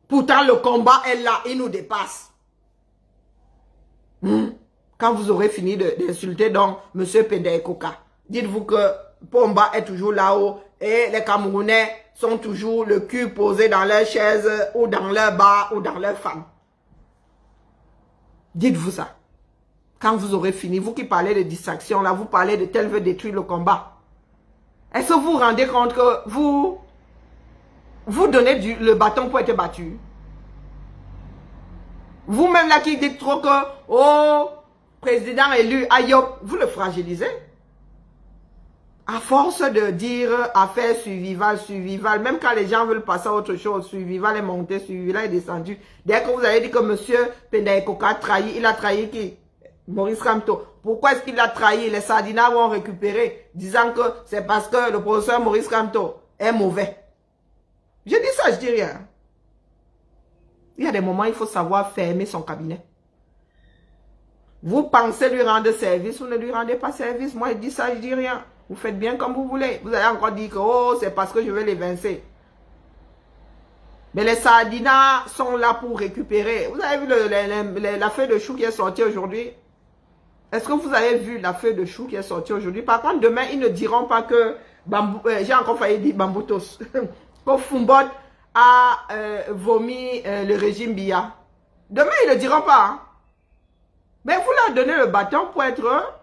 Pourtant, le combat est là. Il nous dépasse. Quand vous aurez fini d'insulter donc M. Pédé-Koka, dites-vous que Pomba est toujours là-haut et les Camerounais sont toujours le cul posé dans leur chaise ou dans leur bar ou dans leur femme. Dites-vous ça. Quand vous aurez fini, vous qui parlez de distraction, là, vous parlez de tel veut détruire le combat. Est-ce que vous vous rendez compte que vous donnez le bâton pour être battu? Vous-même là qui dites trop que, oh, président élu, Ayop, vous le fragilisez. À force de dire affaire survival, même quand les gens veulent passer à autre chose, survival est monté, survival est descendu. Dès que vous avez dit que M. Pédé-Koka a trahi, il a trahi qui? Maurice Kamto. Pourquoi est-ce qu'il a trahi? Les Sardinats vont récupérer, disant que c'est parce que le professeur Maurice Kamto est mauvais. Je dis ça, je dis rien. Il y a des moments, il faut savoir fermer son cabinet. Vous pensez lui rendre service, vous ne lui rendez pas service. Moi, je dis ça, je dis rien. Vous faites bien comme vous voulez. Vous allez encore dire que oh, c'est parce que je vais les vincer. Mais les Sardinats sont là pour récupérer. Vous avez vu la feuille de chou qui est sortie aujourd'hui? Est-ce que vous avez vu la feuille de chou qui est sortie aujourd'hui? Par contre, demain, ils ne diront pas que j'ai encore failli dire Bamboutos. Que Fumbot a vomi le régime Biya. Demain, ils ne le diront pas. Hein? Mais vous leur donnez le bâton pour être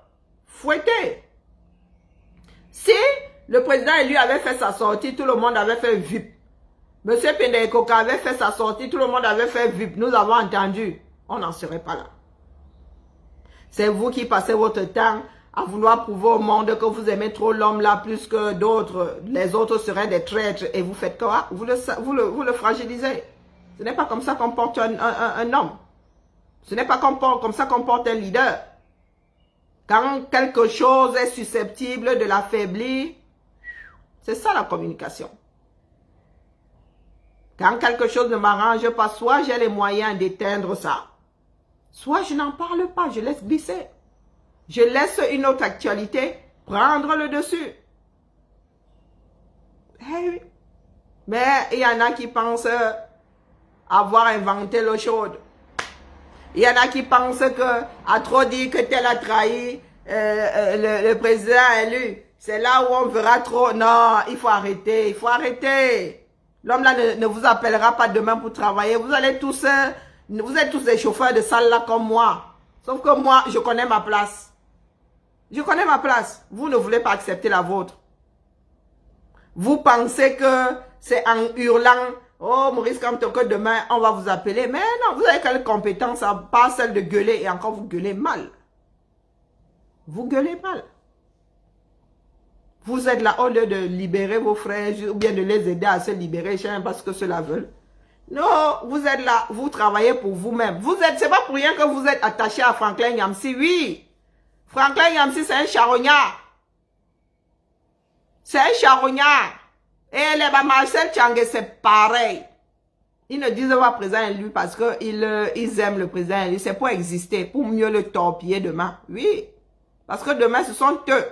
fouetté. Si le président élu avait fait sa sortie, tout le monde avait fait VIP. Monsieur Pédé-Koka avait fait sa sortie, tout le monde avait fait VIP. Nous avons entendu. On n'en serait pas là. C'est vous qui passez votre temps à vouloir prouver au monde que vous aimez trop l'homme là plus que d'autres. Les autres seraient des traîtres. Et vous faites quoi? Vous le fragilisez. Ce n'est pas comme ça qu'on porte un homme. Ce n'est pas comme ça qu'on porte un leader. Quand quelque chose est susceptible de l'affaiblir, c'est ça la communication. Quand quelque chose ne m'arrange pas, soit j'ai les moyens d'éteindre ça, soit je n'en parle pas, je laisse glisser. Je laisse une autre actualité prendre le dessus. Eh oui. Mais il y en a qui pensent avoir inventé l'eau chaude. Il y en a qui pensent que à trop dire que tel a trahi le président élu. C'est là où on verra trop. Non, il faut arrêter, il faut arrêter. L'homme là ne vous appellera pas demain pour travailler. Vous allez tous, vous êtes tous des chauffeurs de salle là comme moi. Sauf que moi, je connais ma place. Je connais ma place. Vous ne voulez pas accepter la vôtre. Vous pensez que c'est en hurlant, oh Maurice Kamto, que demain on va vous appeler. Mais non, vous avez quelle compétence, hein, pas celle de gueuler et encore vous gueulez mal. Vous gueulez mal. Vous êtes là au lieu de libérer vos frères ou bien de les aider à se libérer parce que cela veulent. Non, vous êtes là, vous travaillez pour vous-même. Vous êtes, c'est pas pour rien que vous êtes attaché à Franklin Nyamsi, oui. Franklin Nyamsi, c'est un charognard. C'est un charognard. Et les Marcel Tchangé, c'est pareil. Ils ne disent pas président élu parce qu'ils aiment le président élu. C'est pour exister, pour mieux le torpiller demain. Oui. Parce que demain, ce sont eux.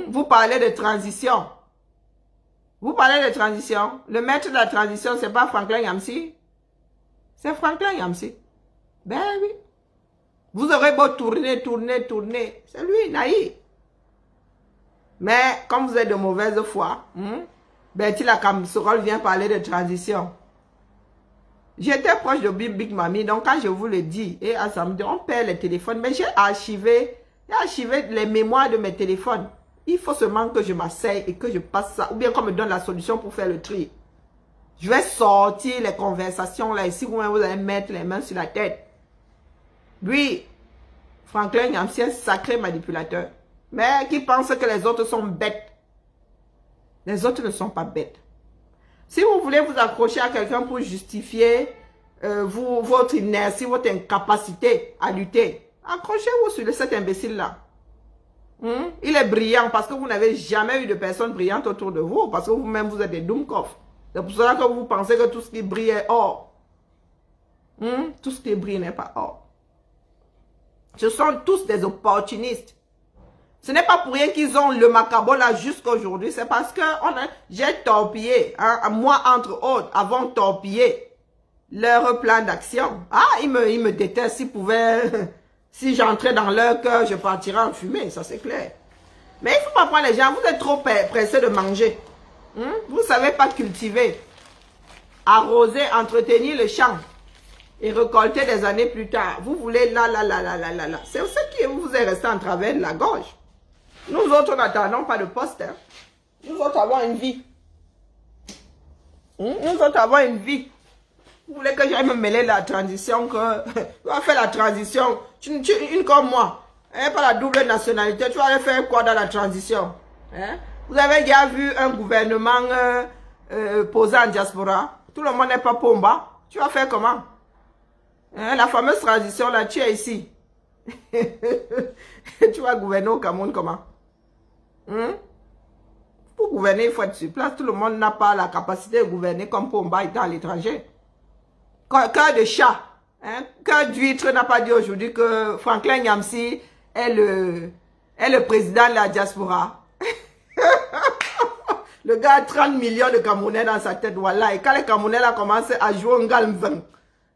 Vous parlez de transition. Vous parlez de transition. Le maître de la transition, c'est pas Franklin Nyamsi. C'est Franklin Nyamsi. Ben oui. Vous aurez beau tourner. C'est lui, Naï. Mais comme vous êtes de mauvaise foi, Betty la Camsorol vient parler de transition. J'étais proche de Big Mami, donc quand je vous le dis, et à samedi, on perd les téléphones, mais j'ai archivé les mémoires de mes téléphones. Il faut seulement que je m'asseye et que je passe ça, ou bien qu'on me donne la solution pour faire le tri. Je vais sortir les conversations là, ici, vous allez mettre les mains sur la tête. Lui, Franklin Nyamsi, un sacré manipulateur. Mais qui pense que les autres sont bêtes. Les autres ne sont pas bêtes. Si vous voulez vous accrocher à quelqu'un pour justifier votre inertie, votre incapacité à lutter, accrochez-vous sur cet imbécile-là. Il est brillant parce que vous n'avez jamais eu de personne brillante autour de vous. Parce que vous-même, vous êtes des Doomkov. C'est pour cela que vous pensez que tout ce qui brille est or. Tout ce qui brille n'est pas or. Ce sont tous des opportunistes. Ce n'est pas pour rien qu'ils ont le macabo là jusqu'à aujourd'hui. C'est parce que j'ai torpillé, moi entre autres, avant torpillé leur plan d'action. Ah, ils me détestent. S'ils pouvaient, si j'entrais dans leur cœur, je partirais en fumée, ça c'est clair. Mais il ne faut pas prendre les gens, vous êtes trop pressés de manger. Vous ne savez pas cultiver, arroser, entretenir le champ et récolter des années plus tard. Vous voulez là. C'est ce qui vous est resté en travers de la gorge. Nous autres, n'attendons pas de poste. Nous autres avons une vie. Nous autres avons une vie. Vous voulez que j'aille me mêler de la transition, que tu vas faire la transition. Une comme moi, pas la double nationalité, tu vas aller faire quoi dans la transition? Vous avez déjà vu un gouvernement posé en diaspora? Tout le monde n'est pas Pomba. Tu vas faire comment? La fameuse transition là, tu es ici. Tu vas gouverner au Cameroun comment? Pour gouverner, il faut être sur place. Tout le monde n'a pas la capacité de gouverner comme Pomba étant à l'étranger. Cœur de chat. Cœur d'huître n'a pas dit aujourd'hui que Franklin Nyamsi est le président de la diaspora. Le gars a 30 millions de Camerounais dans sa tête. Voilà. Et quand les Camerounais là commencent à jouer un galmvin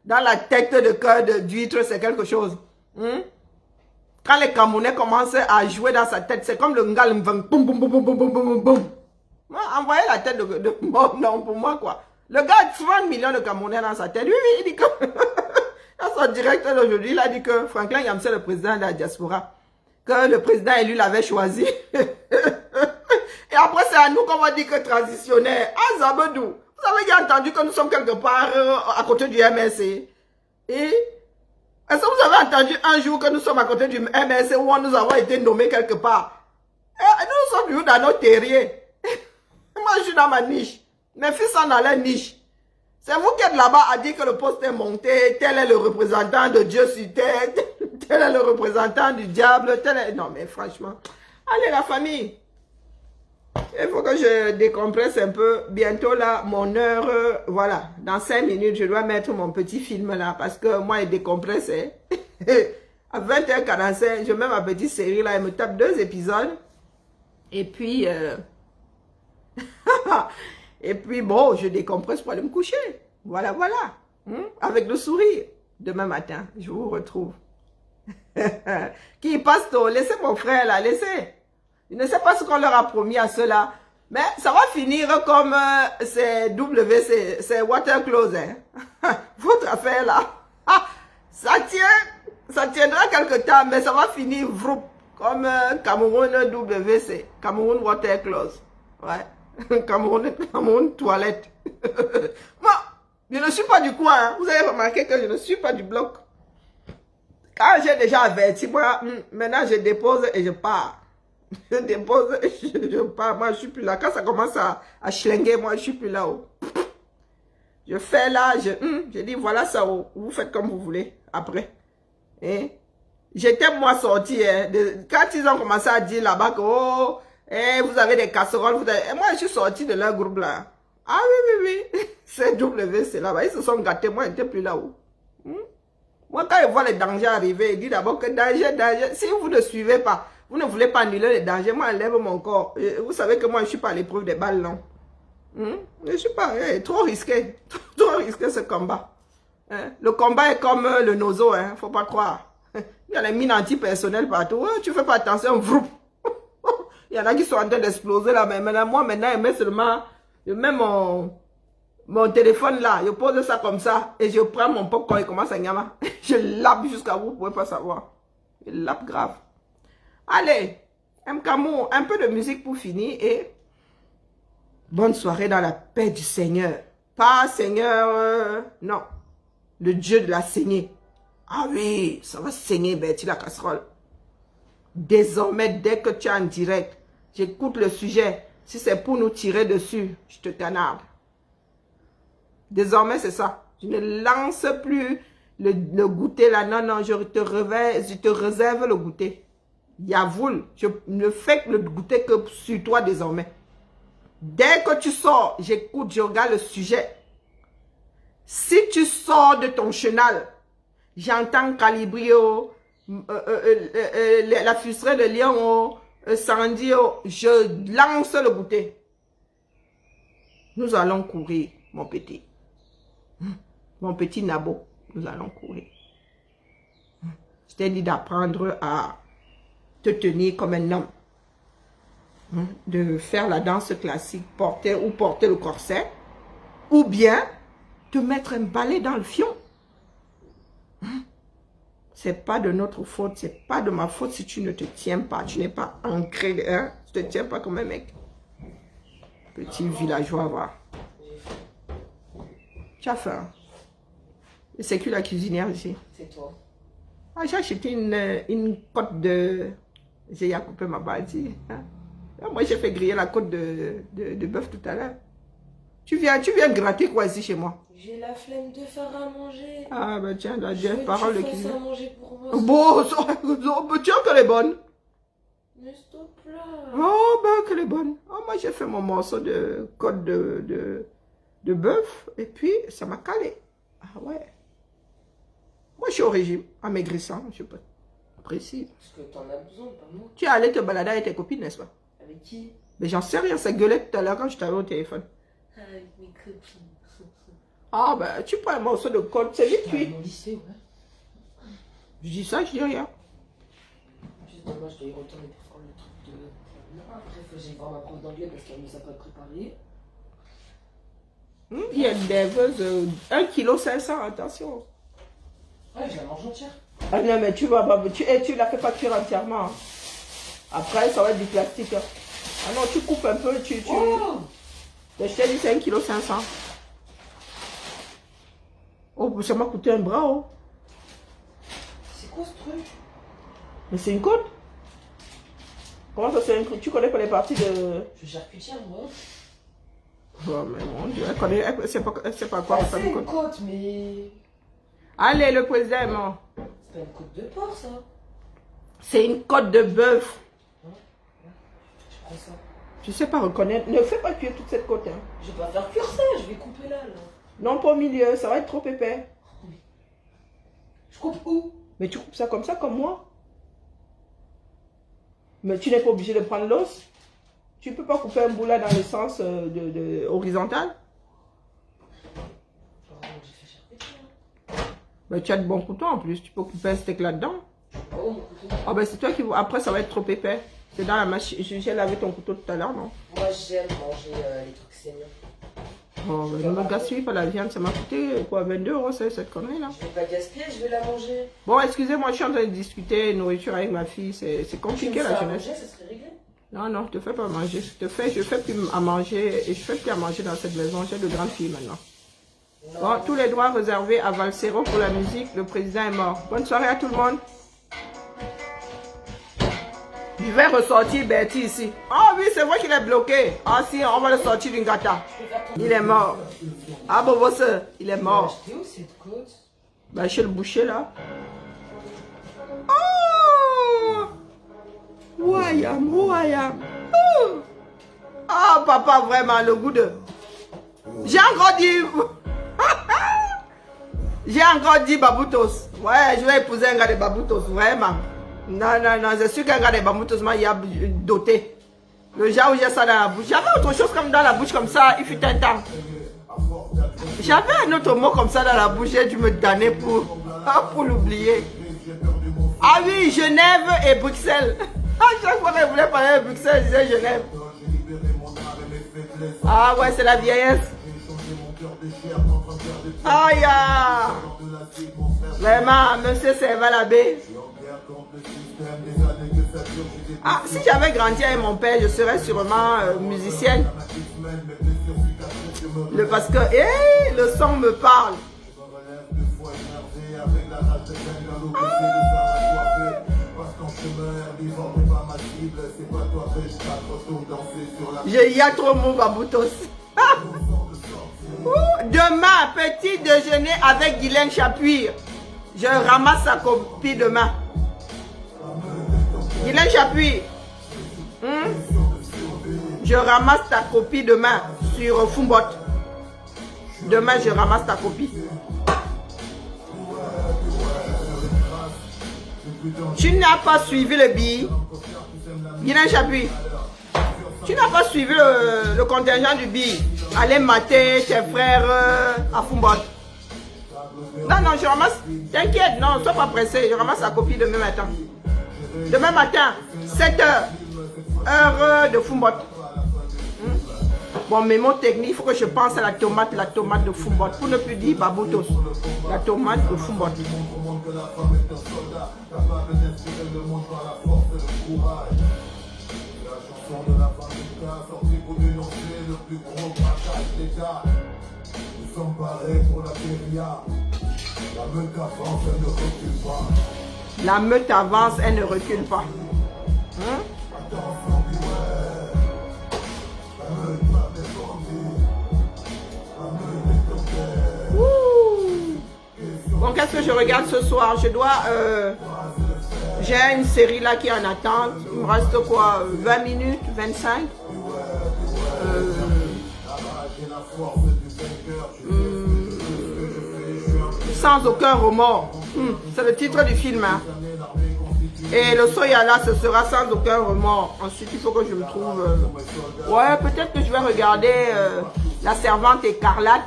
dans la tête de cœur d'huître, c'est quelque chose. Quand les Camerounais commencent à jouer dans sa tête, c'est comme le ngalmvang. Boum, boum, boum, boum, boum, boum, boum, boum. Envoyez la tête de non, pour moi, quoi. Le gars a 30 millions de Camerounais dans sa tête. Oui, il dit que... Dans son directeur d'aujourd'hui, il a dit que Franklin Nyamsi est le président de la diaspora. Que le président élu l'avait choisi. Et après, c'est à nous qu'on va dire que transitionnaire. Ah, Zabedou, vous avez déjà entendu que nous sommes quelque part à côté du MSC. Et... est-ce que vous avez entendu un jour que nous sommes à côté du MSC où nous avons été nommés quelque part? Nous sommes toujours dans nos terriers. Moi, je suis dans ma niche. Mes fils sont dans leur niche. C'est vous qui êtes là-bas à dire que le poste est monté, tel est le représentant de Dieu sur terre, tel est le représentant du diable, tel est... Non, mais franchement, allez la famille. Il faut que je décompresse un peu. Bientôt là, mon heure, voilà. Dans 5 minutes, je dois mettre mon petit film là. Parce que moi, il décompresse. Hein. À 20h45, je mets ma petite série là. Elle me tape 2 épisodes. Et puis... et puis bon, je décompresse pour aller me coucher. Voilà, voilà. Avec le sourire. Demain matin, je vous retrouve. Qui passe tôt? Laissez mon frère là, laissez. Je ne sais pas ce qu'on leur a promis à ceux-là. Mais ça va finir comme c'est WC, c'est water close. Hein. Votre affaire là. Ça tiendra quelque temps, mais ça va finir vroup, comme Cameroun WC, Cameroun water close. Ouais. Cameroun toilette. Moi, je ne suis pas du coin. Hein. Vous avez remarqué que je ne suis pas du bloc. Quand j'ai déjà averti, moi, maintenant je dépose et je pars. Je dépose et je pars. Moi, je suis plus là. Quand ça commence à schlinguer, moi, je suis plus là-haut. Je fais là, je dis, voilà ça, vous faites comme vous voulez, après. Hein? J'étais, moi, sorti. Hein, quand ils ont commencé à dire là-bas que, oh, vous avez des casseroles, et moi, je suis sorti de leur groupe là. Ah oui. C'est WC là-bas. Ils se sont gâtés. Moi, je n'étais plus là-haut. Moi, quand je vois les dangers arriver, je dis d'abord que danger. Si vous ne suivez pas, vous ne voulez pas annuler les dangers, moi, je lève mon corps. Vous savez que moi, je ne suis pas à l'épreuve des balles, non. Je ne suis pas, trop risqué. Trop risqué ce combat. Hein? Le combat est comme le nozo, hein, faut pas croire. Il y a les mines antipersonnelles partout. Tu fais pas attention, vroup. Il y en a qui sont en train d'exploser là, mais maintenant, moi, je mets seulement, je mets mon téléphone là, je pose ça comme ça et je prends mon popcorn et commence à nyama. Je lappe jusqu'à vous pouvez pas savoir. Je lappe grave. Allez, Mkamou, un peu de musique pour finir et bonne soirée dans la paix du Seigneur. Pas Seigneur, non. Le Dieu de la saignée. Ah oui, ça va saigner, Betty la casserole. Désormais, dès que tu es en direct, j'écoute le sujet. Si c'est pour nous tirer dessus, je te canarde. Désormais, c'est ça. Je ne lance plus le goûter là. Non, je te réserve le goûter. Yavoul, je ne fais le goûter que sur toi désormais. Dès que tu sors, j'écoute, je regarde le sujet. Si tu sors de ton chenal, j'entends Calibrio, la fuserie de lion, Sandio, je lance le goûter. Nous allons courir, mon petit. Mon petit Nabo, nous allons courir. Je t'ai dit d'apprendre à te tenir comme un homme. De faire la danse classique, porter le corset. Ou bien, te mettre un balai dans le fion. C'est pas de notre faute, c'est pas de ma faute si tu ne te tiens pas. Tu n'es pas ancré, hein? Tu ne te tiens pas comme un mec. Petit villageois, va. Tu as faim. C'est qui la cuisinière ici? C'est toi. Ah, j'ai acheté une côte de... J'ai coupé ma bâtie. Hein? Moi, j'ai fait griller la côte de bœuf tout à l'heure. Tu viens gratter quoi ici chez moi? J'ai la flemme de faire à manger. Ah, ben tiens, la parole de cuisine. À manger pour moi. Bon, tiens, qu'elle est bonne. Mais stop là. Oh, ben, qu'elle est bonne. Oh, moi, j'ai fait mon morceau de côte de bœuf. Et puis, ça m'a calé. Ah ouais. Moi, je suis au régime, amaigrissant, je peux précis. Parce que t'en as besoin, pas moi. Tu es allé te balader avec tes copines, n'est-ce pas? Avec qui? Mais j'en sais rien, ça gueulait tout à l'heure quand je t'avais au téléphone. Avec mes copines. Ah ben, tu prends un morceau de côte, c'est vite cuit. Au lycée, ouais. Je dis ça, je dis rien. Juste moi, je dois y retourner pour faire le truc de... Après, faut que j'aille voir ma prof d'anglais parce qu'elle nous a pas préparé. Il y a une lèveuse, 1,5 kg, attention. Ouais, je la mange entière. Ah non, mais tu vas pas, tu la fais pas cuire entièrement. Après, ça va être du plastique. Ah non, tu coupes un peu, Oh! Je t'ai dit, c'est 1,5 kg. Oh, ça m'a coûté un bras, oh. C'est quoi ce truc? Mais c'est une côte. Comment ça, c'est une côte? Tu connais pas les parties de... Je suis charcutière, moi. Oh, mais mon Dieu, elle sait pas quoi. C'est une côte, mais... Allez, le président est mort. C'est pas une côte de porc, ça. C'est une côte de bœuf. Je prends ça. Je sais pas reconnaître. Ne fais pas cuire toute cette côte. Hein. Je vais pas faire cuire ça, je vais couper là. Non, pas au milieu, ça va être trop épais. Je coupe où? Mais tu coupes ça comme moi. Mais tu n'es pas obligé de prendre l'os. Tu peux pas couper un bout là dans le sens horizontal. Ben, tu as de bons couteaux en plus. Tu peux couper un steak là-dedans. Oh, mon couteau. Ah ben c'est toi qui... Après ça va être trop épais. C'est dans la machine. J'ai lavé ton couteau tout à l'heure, non? Moi j'aime manger les trucs saignants. Oh, ne me gaspille pas la viande. Ça m'a coûté quoi, 22 € cette connerie là? Je vais pas gaspiller, je vais la manger. Bon, excusez-moi, je suis en train de discuter nourriture avec ma fille. C'est compliqué la jeunesse. Manger, ça serait réglé. Non, non, je te fais pas manger. Je fais plus à manger. Et je fais plus à manger dans cette maison. J'ai de grandes filles maintenant. Bon, tous les droits réservés à Valsero pour la musique. Le président est mort. Bonne soirée à tout le monde. Je vais ressortir Bertie ici. Ah oui, c'est vrai qu'il est bloqué. Ah si, on va le sortir d'une gata. Il est mort. Ah bon, boss, il est mort. T'es où cette côte? Bah, chez le boucher là. Oh! Wayam, wayam. Oh! Ah, papa, vraiment, le goût de... J'ai encore dit... J'ai encore dit Baboutos. Ouais, je vais épouser un gars de Baboutos, vraiment. Non, non, non, c'est sûr qu'un gars de Baboutos m'a doté. Le genre où j'ai ça dans la bouche. J'avais autre chose comme dans la bouche comme ça, il fut un temps. J'avais un autre mot comme ça dans la bouche, j'ai dû me damner pour l'oublier. Ah oui, Genève et Bruxelles. À chaque fois qu'elle voulait parler de Bruxelles, je disais Genève. Ah ouais, c'est la vieillesse. Aïe, ah. Vraiment, monsieur Serval Abbé. Ah, si j'avais grandi avec mon père, je serais sûrement musicienne. Parce que, le son me parle. Il y a trop mon baboutos. Demain, petit déjeuner avec Guylaine Chapuis. Je ramasse sa copie demain. Guylaine Chapuis. Je ramasse ta copie demain sur Fumbot. Demain, je ramasse ta copie. Tu n'as pas suivi le billet. Guylaine Chapuis. Tu n'as pas suivi le contingent du billet. Allez mater tes frères à Fumbot. Non, non, je ramasse. T'inquiète, non, sois pas pressé. Je ramasse la copie demain matin. Demain matin, 7h. Heure de Fumbot. Bon, mes mots techniques, il faut que je pense à la tomate de Fumbot. Pour ne plus dire Baboutos. La tomate de Fumbot. La meute avance, elle ne recule pas. Bon, qu'est-ce que je regarde ce soir? Je dois... j'ai une série là qui est en attente. Il me reste quoi? 20 minutes? 25? Sans aucun remords. C'est le titre du film. Hein. Et le soya là, ce sera sans aucun remords. Ensuite, il faut que je me trouve... Ouais, peut-être que je vais regarder La Servante écarlate.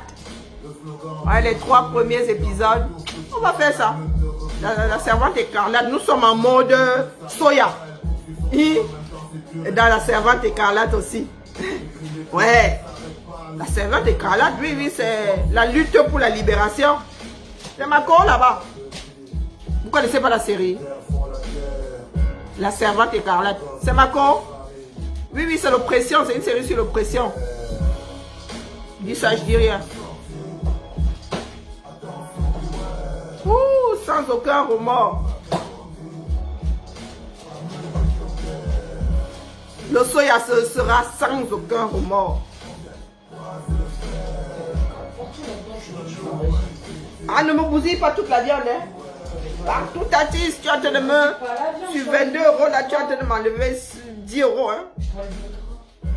Ouais, les 3 premiers épisodes. On va faire ça. La Servante écarlate. Nous sommes en mode soya. Et dans La Servante écarlate aussi. Ouais. La Servante écarlate, oui, oui, c'est la lutte pour la libération. C'est Macron là-bas. Vous ne connaissez pas la série? La Servante écarlate. C'est Macron? Oui, oui, c'est l'oppression. C'est une série sur l'oppression. Dis ça, je dis rien. Ouh, sans aucun remords. Le soya sera sans aucun remords. Ah, ne me bousille pas toute la viande, hein. Partout, Tatis, tu es en train de me... Sur 22 €, là, tu es en train de m'enlever 10 €, hein.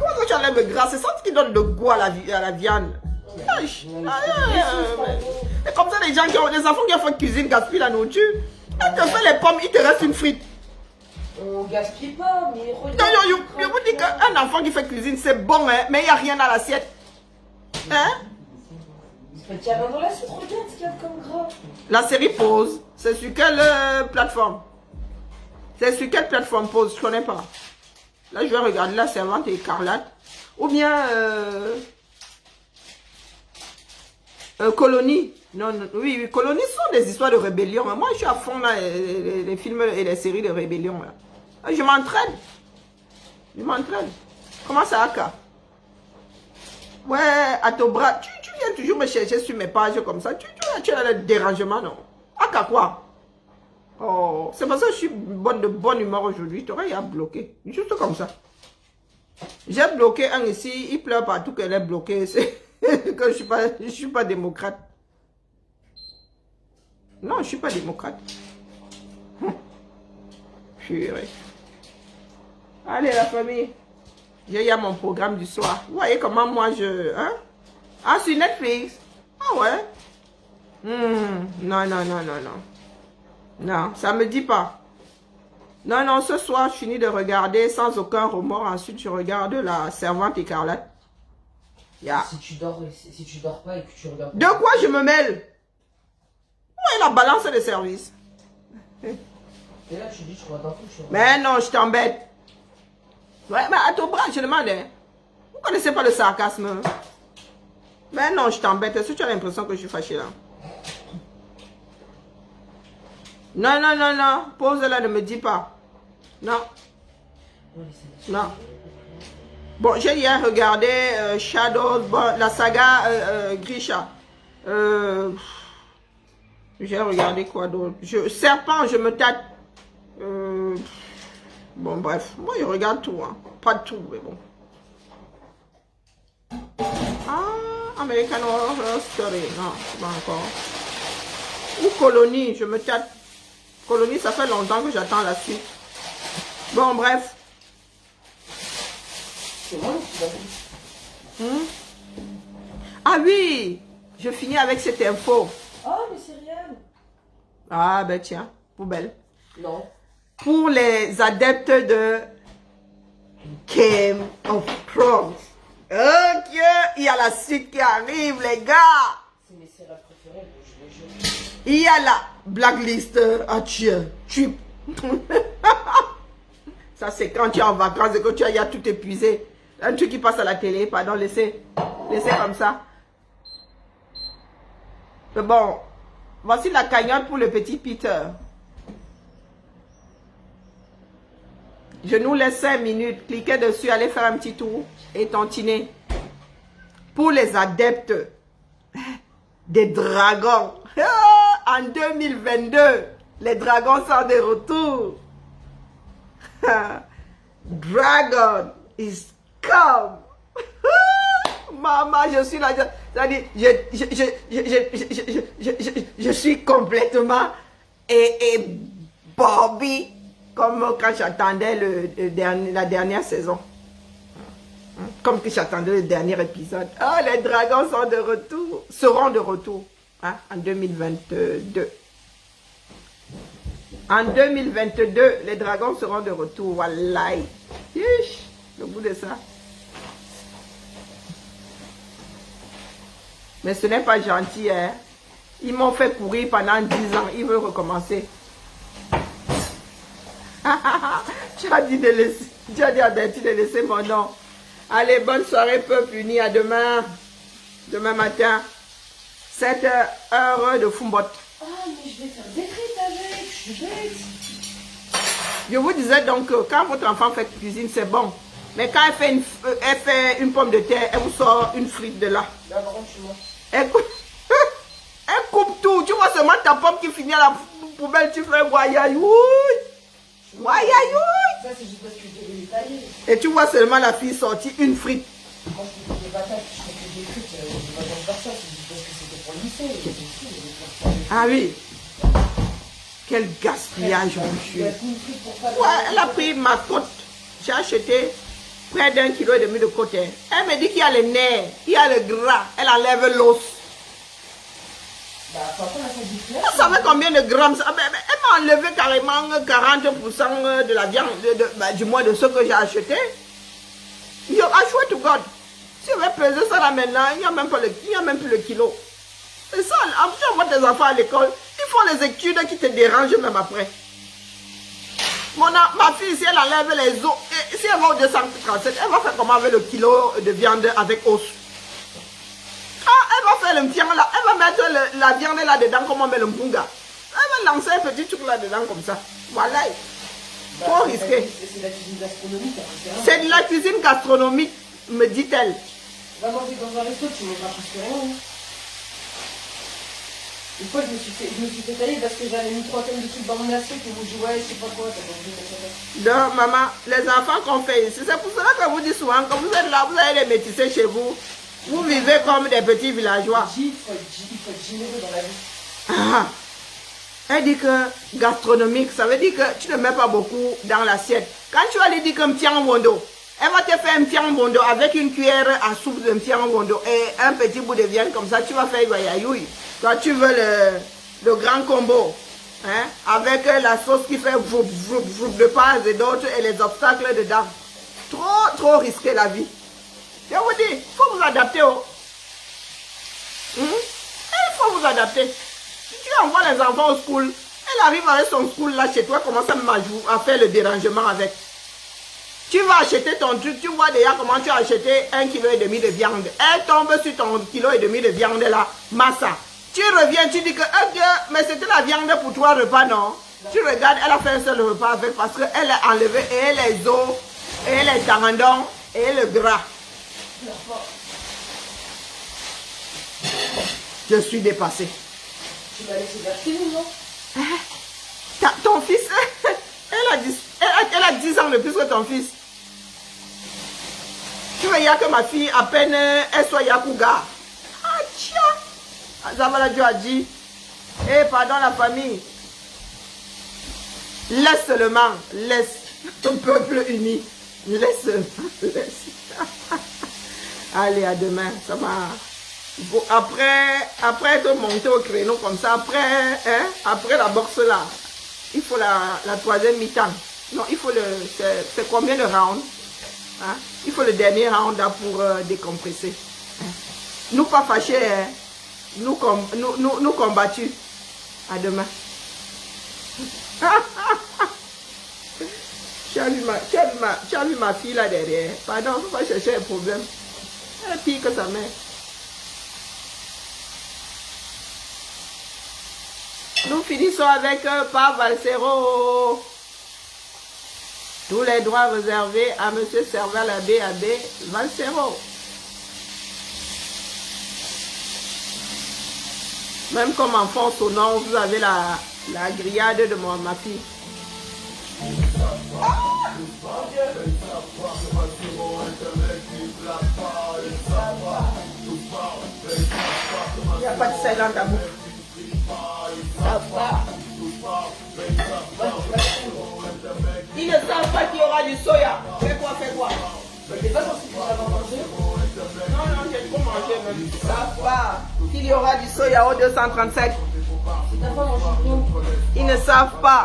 Comment ça tu enlèves le gras? C'est ça qui donne le goût à la viande. Aïe. Et comme ça, les gens qui ont, les enfants qui ont fait cuisine gaspillent la nourriture. Quand tu fais les pommes, il te reste une frite. On gaspille pas, mais regarde. Non, je vous dis qu'un enfant qui fait cuisine, c'est bon, hein, mais il n'y a rien dans l'assiette. Hein? Mais qu'il y a rien dans l'assiette, regarde ce qu'il y a comme gras. La série Pause, c'est sur quelle plateforme? C'est sur quelle plateforme Pause? Je ne connais pas. Là, je vais regarder La Servante écarlate. Ou bien Colonie. Non, oui, Colonie sont des histoires de rébellion. Moi, je suis à fond là, les films et les séries de rébellion. Là. Je m'entraîne. Je m'entraîne. Comment ça, Aka? Ouais, à ton bras. Tu viens toujours me chercher sur mes pages comme ça. Tu as le dérangement, non? Aka quoi? Oh, c'est parce que je suis de bonne humeur aujourd'hui. Je t'aurais bloqué. Juste comme ça. J'ai bloqué un ici. Il pleure partout qu'elle est bloquée. C'est que je suis pas démocrate. Non, je ne suis pas démocrate. Purée. Allez, la famille. J'ai mon programme du soir. Vous voyez comment moi je... Hein? Ah, sur Netflix. Ah ouais. Non. Non, ça ne me dit pas. Non, ce soir, je finis de regarder sans aucun remords. Ensuite, je regarde La Servante écarlate. Yeah. Si tu dors pas et que tu regardes... De quoi je me mêle? Où est la balance des services? Et là, tu dis, tu regardes un coup, tu regardes... Mais non, je t'embête. Ouais, mais à ton bras, je demande. Hein. Vous ne connaissez pas le sarcasme? Hein? Mais non, je t'embête. Est-ce que tu as l'impression que je suis fâchée là? Non. Pause là, ne me dis pas. Non. Non. Bon, j'ai hier regardé Shadows, la saga Grisha. J'ai regardé quoi d'autre? Serpent, je me tâte. Bon, bref. Moi, je regarde tout. Hein. Pas tout, mais bon. Ah, American Horror Story. Non, pas encore. Ou Colonie, je me tâte. Colonie, ça fait longtemps que j'attends la suite. Bon, bref. C'est moi qui l'ai vu. Ah oui, je finis avec cette info. Oh, mais c'est rien. Ah, ben tiens, poubelle. Non. Pour les adeptes de Game of Thrones. Ok, il y a la suite qui arrive, les gars. C'est mes séries préférées, je les jure. Il y a la blacklist à tuer. Ça, c'est quand tu es en vacances et que tu as tout épuisé. Un truc qui passe à la télé, pardon, laissez comme ça. Mais bon, voici la cagnotte pour le petit Peter. Je nous laisse 5 minutes. Cliquez dessus, allez faire un petit tour et tontiner. Pour les adeptes des dragons. En 2022, les dragons sont de retour. Dragon is come. Maman, je suis là. Je suis complètement et Bobby. Comme quand j'attendais la dernière saison. Comme que j'attendais le dernier épisode. Oh, les dragons sont de retour. Seront de retour. Hein, en 2022. En 2022, les dragons seront de retour. Wallahi. Le bout de ça. Mais ce n'est pas gentil. Hein. Ils m'ont fait courir pendant 10 ans. Ils veulent recommencer. Tu as dit à Bertie de laisser mon nom. Allez, bonne soirée, peuple uni. À demain. Demain matin. 7 heures de Fumbot. Ah, mais je vais faire des frites avec. Je suis bête. Je vous disais donc que quand votre enfant fait cuisine, c'est bon. Mais quand elle fait une pomme de terre, elle vous sort une frite de là. D'abord, tu vois. Elle coupe tout. Tu vois seulement ta pomme qui finit à la poubelle. Tu fais guayayouille. Ça, c'est juste parce que je devais les tailler. Et tu vois seulement la fille sortir une frite. Quand je fais des patates, je fais des frites, je ne vais pas faire ça. C'est juste parce que c'était pour le lycée. Ah oui. Quel gaspillage, je vous jure. Ouais, elle a pris ma côte. J'ai acheté près d'1,5 kg de côté. Elle me dit qu'il y a le nerf, il y a le gras, elle enlève l'os. Bah, papa, elle a fait du clair. Vous savez combien de grammes ça? Elle m'a enlevé carrément 40% de la viande, du moins de ce que j'ai acheté. I swear to God. Si on va peser ça là maintenant, il n'y a même plus le kilo. Et ça, en plus, on voit tes enfants à l'école, ils font les études qui te dérangent même après. Ma fille, si elle enlève les os, et si elle va au 237, elle va faire comment avec le kilo de viande avec os? Ah, elle va faire le tien là, elle va mettre la viande là-dedans comme on met le mpunga. Elle va lancer un petit truc là-dedans comme ça. Voilà. Trop risqué. C'est la cuisine gastronomique. C'est de la cuisine gastronomique, me dit-elle. Va manger dans un resto, tu ne mangeras presque rien. Une fois, je me suis fait tailler parce que j'avais une trentaine de trucs dans mon assiette et vous jouez, je sais pas quoi. Donc, maman, les enfants qu'on fait ici, c'est pour cela que vous dites souvent, quand vous êtes là, vous avez les métissés chez vous, vous vivez comme des petits villageois. Il faut être généreux dans la vie. Ah. Elle dit que gastronomique, ça veut dire que tu ne mets pas beaucoup dans l'assiette. Quand tu vas lui dire que m'tiang wondo, elle va te faire un m'tiang wondo avec une cuillère à soupe de m'tiang wondo et un petit bout de viande comme ça, tu vas faire yoyayoui. Toi, tu veux le grand combo, hein, avec la sauce qui fait vroup, vroup, vroup de part et d'autres et les obstacles dedans. Trop risqué la vie. Je vous dis, il faut vous adapter. Il faut vous adapter. Si tu envoies les enfants au school, elle arrive avec son school là chez toi, commence à faire le dérangement avec. Tu vas acheter ton truc, tu vois déjà comment tu as acheté 1,5 kg de viande. Elle tombe sur ton 1,5 kg de viande là, massa. Tu reviens, tu dis que, mais c'était la viande pour 3 repas, non? Tu regardes, elle a fait un seul repas avec parce qu'elle a enlevé et les os, et les tendons, et le gras. Je suis dépassée. Tu m'as laissé vers chez nous, non? Ton fils, elle a 10 ans de plus que ton fils. Tu vois, il y a que ma fille, à peine, elle soit Yakuga. Ah, tiens! Zavala Dieu a dit, pardon la famille, laisse seulement, laisse ton peuple uni, laisse seulement, laisse. Allez, à demain, ça va. Après être monté au créneau comme ça, après la boxe là, il faut la troisième mi-temps. Non, il faut c'est combien de rounds? Hein? Il faut le dernier round là pour décompresser. Hein? Nous pas fâchés, hein? Nous combattus. À demain. Tu as vu ma fille là derrière. Pardon, il ne faut pas chercher un problème. Elle est pire que sa mère. Nous finissons avec Pape Valsero. Tous les droits réservés à M. Serval Abbé Valsero. Même comme enfant sonore, vous avez la grillade de ma fille. Il n'y a pas de sel dans ta bouche. Ça va. Ils ne savent pas qu'il y aura du soya. Fais quoi? T'es pas censé pouvoir l'avoir mangé? Non, j'ai trop mangé même. Ça va. Qu'il y aura du soya au 237. C'est ta femme en chignon. Ils ne savent pas.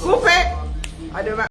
Coupé. À demain.